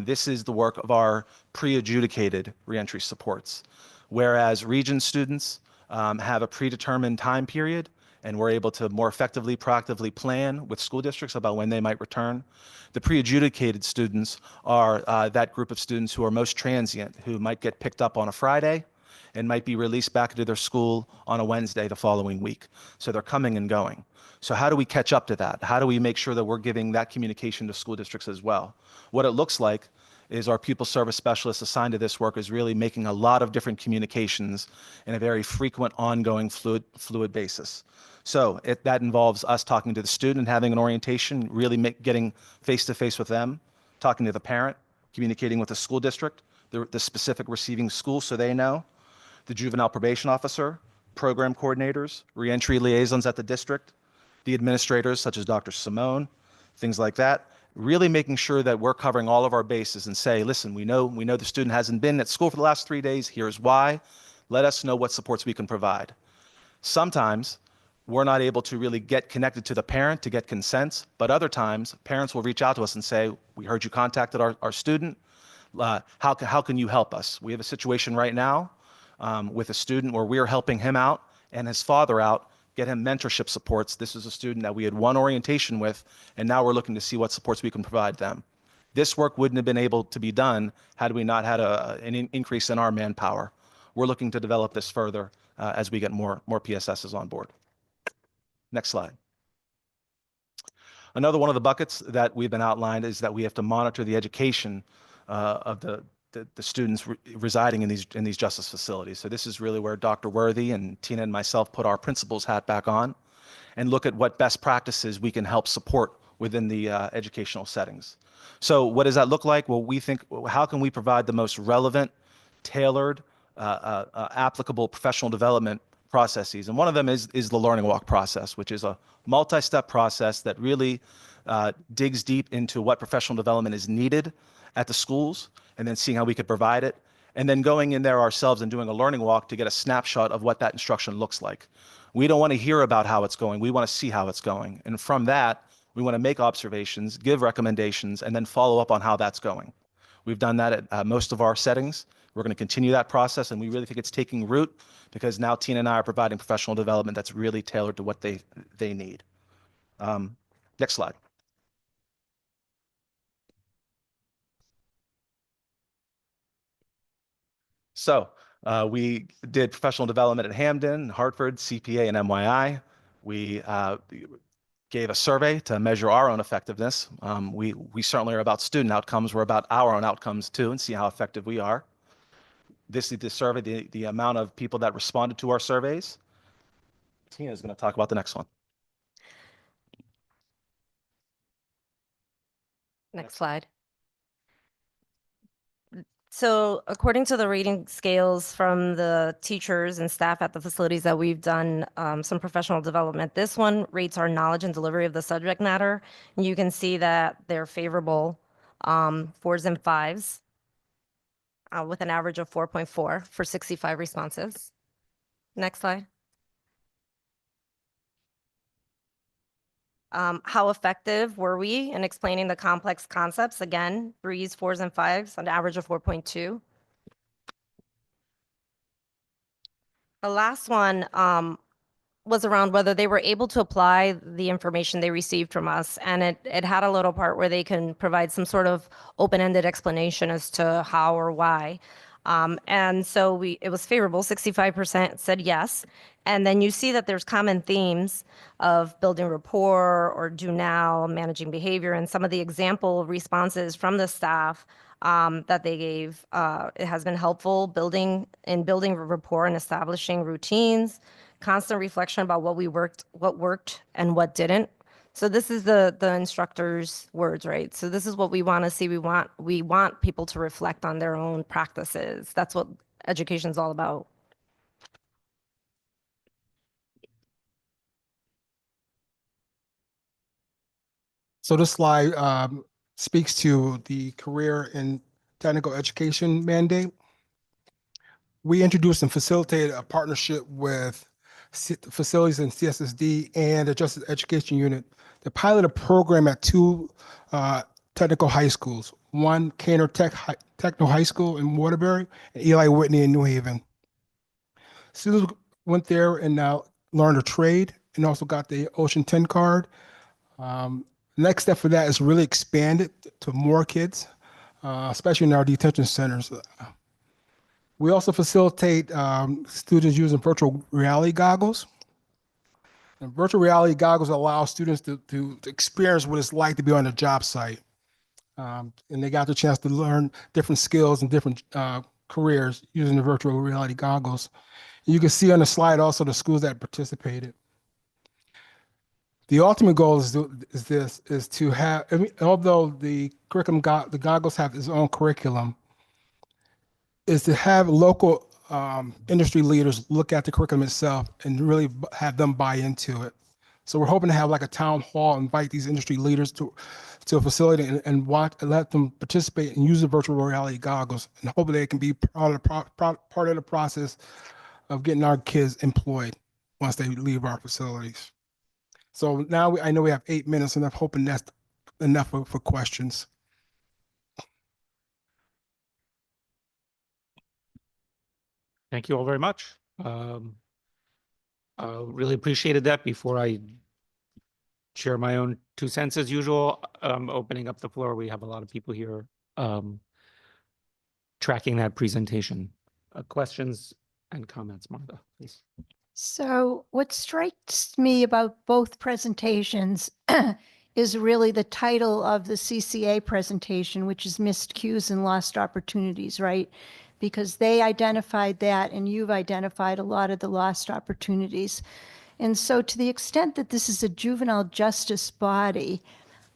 This is the work of our pre-adjudicated reentry supports. Whereas region students have a predetermined time period and we're able to more effectively, proactively plan with school districts about when they might return. The pre-adjudicated students are that group of students who are most transient, who might get picked up on a Friday and might be released back into their school on a Wednesday the following week. So they're coming and going. So how do we catch up to that? How do we make sure that we're giving that communication to school districts as well? What it looks like is our pupil service specialists assigned to this work is really making a lot of different communications in a very frequent, ongoing, fluid basis. So that involves us talking to the student and having an orientation, really getting face-to-face with them, talking to the parent, communicating with the school district, the specific receiving school so they know, the juvenile probation officer, program coordinators, reentry liaisons at the district, the administrators such as Dr. Simone, things like that, really making sure that we're covering all of our bases and say, listen, we know the student hasn't been at school for the last 3 days, here's why, let us know what supports we can provide. Sometimes we're not able to really get connected to the parent to get consent, but other times parents will reach out to us and say, we heard you contacted our student, how can you help us? We have a situation right now with a student where we're helping him out and his father out, get him mentorship supports. This is a student that we had one orientation with, and now we're looking to see what supports we can provide them. This work wouldn't have been able to be done had we not had an increase in our manpower. We're looking to develop this further as we get more PSSs on board. Next slide. Another one of the buckets that we've been outlined is that we have to monitor the education of the students residing in these justice facilities. So this is really where Dr. Worthy and Tina and myself put our principal's hat back on and look at what best practices we can help support within the educational settings. So what does that look like? Well, we think, how can we provide the most relevant, tailored, applicable professional development processes? And one of them is the learning walk process, which is a multi-step process that really digs deep into what professional development is needed at the schools and then seeing how we could provide it, and then going in there ourselves and doing a learning walk to get a snapshot of what that instruction looks like. We don't want to hear about how it's going. We want to see how it's going. And from that, we want to make observations, give recommendations, and then follow up on how that's going. We've done that at most of our settings. We're going to continue that process, and we really think it's taking root because now Tina and I are providing professional development that's really tailored to what they need. Next slide. So we did professional development at Hamden, Hartford, CPA, and MYI. We gave a survey to measure our own effectiveness. We certainly are about student outcomes. We're about our own outcomes too, and see how effective we are. This is the survey, the amount of people that responded to our surveys. Tina is going to talk about the next one. Next slide. So according to the rating scales from the teachers and staff at the facilities that we've done some professional development, this one rates our knowledge and delivery of the subject matter. And you can see that they're favorable, 4s and 5s, with an average of 4.4 for 65 responses. Next slide. How effective were we in explaining the complex concepts? Again, 3s, 4s, and 5s, an average of 4.2. The last one was around whether they were able to apply the information they received from us. And it had a little part where they can provide some sort of open-ended explanation as to how or why. And so it was favorable, 65% said yes. And then you see that there's common themes of building rapport or do now, managing behavior, and some of the example responses from the staff that they gave. It has been helpful building rapport and establishing routines, constant reflection about what worked and what didn't. So this is the instructor's words, right? So this is what we want to see. We want people to reflect on their own practices. That's what education is all about. So this slide speaks to the career and technical education mandate. We introduced and facilitated a partnership with facilities and CSSD and the Justice Education Unit to pilot a program at 2 technical high schools, one Caner Technical High School in Waterbury and Eli Whitney in New Haven. Students went there and now learned a trade and also got the Ocean 10 card. Next step for that is really expand it to more kids, especially in our detention centers. We also facilitate students using virtual reality goggles. And virtual reality goggles allow students to experience what it's like to be on a job site. And they got the chance to learn different skills and different careers using the virtual reality goggles. And you can see on the slide also the schools that participated. The ultimate goal is to have, although the curriculum, the goggles have its own curriculum, is to have local industry leaders look at the curriculum itself and really have them buy into it. So we're hoping to have like a town hall, invite these industry leaders to a facility and watch and let them participate and use the virtual reality goggles, and hopefully they can be part of the process of getting our kids employed once they leave our facilities. So now I know we have 8 minutes, and I'm hoping that's enough for questions. Thank you all very much. Really appreciated that. Before I share my own 2 cents as usual, opening up the floor, we have a lot of people here tracking that presentation. Questions and comments, Martha, please. So what strikes me about both presentations is really the title of the CCA presentation, which is Missed Cues and Lost Opportunities, right? Because they identified that and you've identified a lot of the lost opportunities. And so to the extent that this is a juvenile justice body,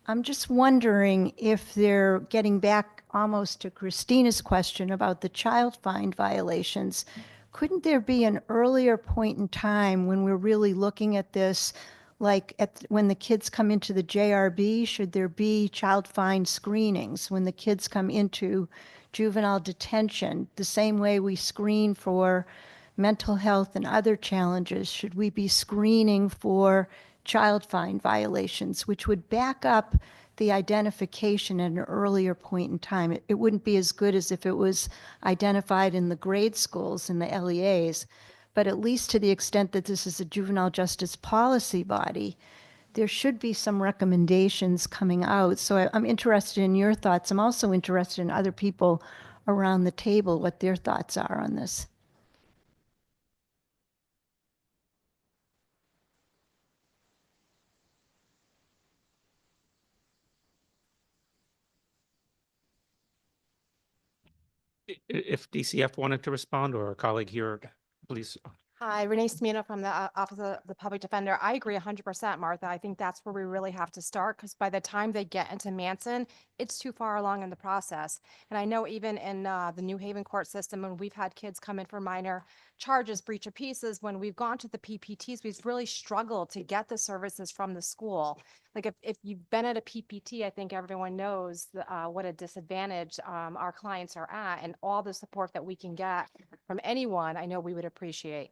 I'm just wondering if they're getting back almost to Christina's question about the child find violations. Couldn't there be an earlier point in time when we're really looking at this, Like when the kids come into the JRB, should there be child find screenings? When the kids come into juvenile detention, the same way we screen for mental health and other challenges, should we be screening for child find violations, which would back up the identification at an earlier point in time? It wouldn't be as good as if it was identified in the grade schools and the LEAs, but at least to the extent that this is a juvenile justice policy body, there should be some recommendations coming out. So I'm interested in your thoughts. I'm also interested in other people around the table, what their thoughts are on this. If DCF wanted to respond, or a colleague here, please. Hi, Renee Smino from the Office of the Public Defender. I agree 100%, Martha. I think that's where we really have to start, because by the time they get into Manson, it's too far along in the process. And I know even in the New Haven court system, when we've had kids come in for minor charges, breach of pieces, when we've gone to the PPTs, we've really struggled to get the services from the school. Like if you've been at a PPT, I think everyone knows what a disadvantage our clients are at, and all the support that we can get from anyone, I know we would appreciate.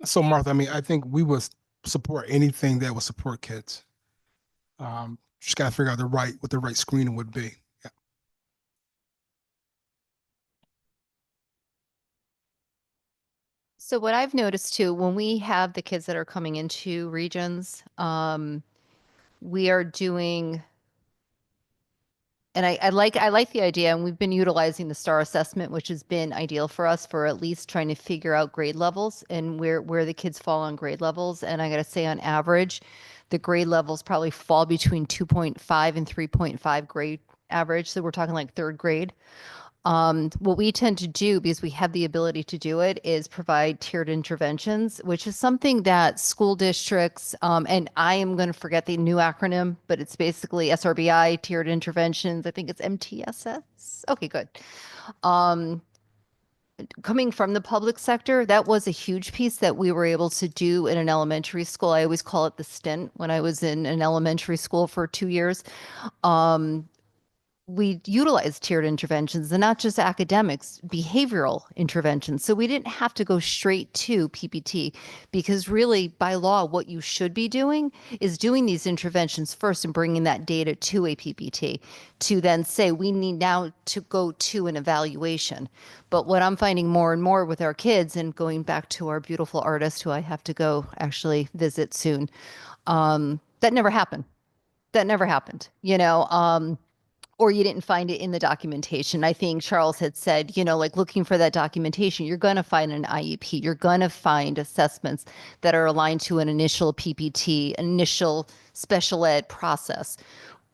So Martha, I mean, I think we would support anything that would support kids. Just gotta figure out what the right screening would be. Yeah. So what I've noticed too, when we have the kids that are coming into regions, we are doing, and I like the idea, and we've been utilizing the STAR assessment, which has been ideal for us for at least trying to figure out grade levels and where the kids fall on grade levels. And I got to say, on average, the grade levels probably fall between 2.5 and 3.5 grade average. So we're talking like third grade. What we tend to do, because we have the ability to do it, is provide tiered interventions, which is something that school districts, and I am going to forget the new acronym, but it's basically SRBI, tiered interventions. I think it's MTSS. Okay, good. Coming from the public sector, that was a huge piece that we were able to do in an elementary school. I always call it the stint when I was in an elementary school for 2 years. We utilized tiered interventions, and not just academics, behavioral interventions. So we didn't have to go straight to PPT, because really by law, what you should be doing is doing these interventions first and bringing that data to a PPT to then say, we need now to go to an evaluation. But what I'm finding more and more with our kids, and going back to our beautiful artist who I have to go actually visit soon, that never happened. That never happened, or you didn't find it in the documentation. I think Charles had said, like looking for that documentation, you're going to find an IEP. You're going to find assessments that are aligned to an initial PPT, initial special ed process.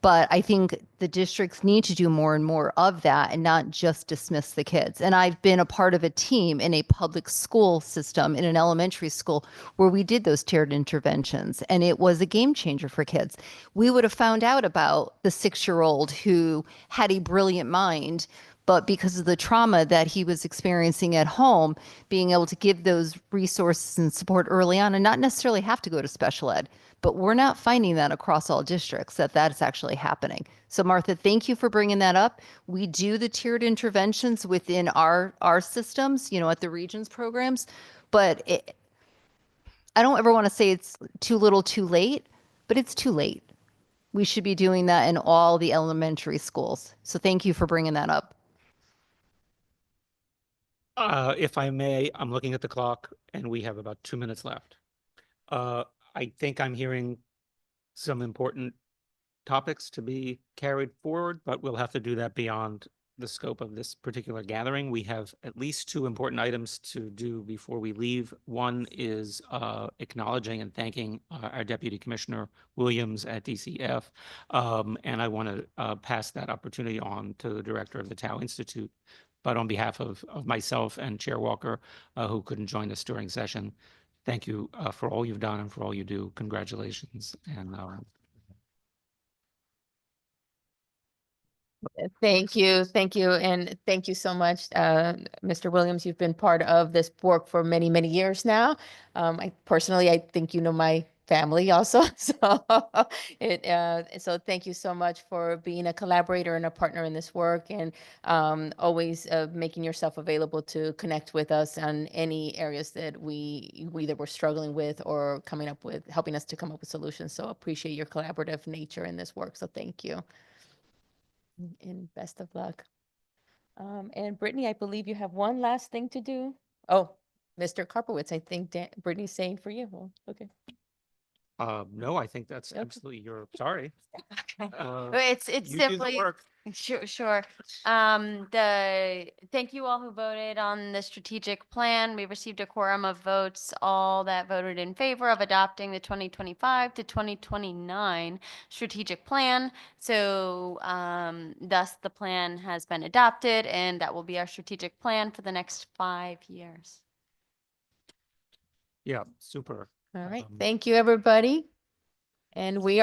But I think the districts need to do more and more of that, and not just dismiss the kids. And I've been a part of a team in a public school system, in an elementary school, where we did those tiered interventions, and it was a game changer for kids. We would have found out about the 6-year-old who had a brilliant mind, but because of the trauma that he was experiencing at home, being able to give those resources and support early on, and not necessarily have to go to special ed. But we're not finding that across all districts, that is actually happening. So Martha, thank you for bringing that up. We do the tiered interventions within our systems, at the regions programs, but I don't ever want to say it's too little too late, but it's too late. We should be doing that in all the elementary schools. So thank you for bringing that up. If I may, I'm looking at the clock and we have about 2 minutes left. I think I'm hearing some important topics to be carried forward, but we'll have to do that beyond the scope of this particular gathering. We have at least 2 important items to do before we leave. One is acknowledging and thanking our Deputy Commissioner Williams at DCF. And I want to pass that opportunity on to the Director of the Tao Institute. But on behalf of myself and Chair Walker, who couldn't join us during session, thank you for all you've done and for all you do. Congratulations. And Thank you, and thank you so much, Mr. Williams. You've been part of this work for many, many years now. I think you know my family also, so thank you so much for being a collaborator and a partner in this work, and always making yourself available to connect with us on any areas that we either were struggling with or helping us to come up with solutions. So appreciate your collaborative nature in this work. So thank you. And best of luck. And Brittany, I believe you have one last thing to do. Oh, Mr. Karpowitz, I think Brittany's saying for you. Well, okay. No, I think that's Okay. absolutely sorry. Okay. Uh, Well, it's you do the simply, work. sure. Thank you all who voted on the strategic plan. We received a quorum of votes, all that voted in favor of adopting the 2025 to 2029 strategic plan. So, thus the plan has been adopted, and that will be our strategic plan for the next 5 years. Yeah, super. All right. Um, Thank you, everybody. And we are.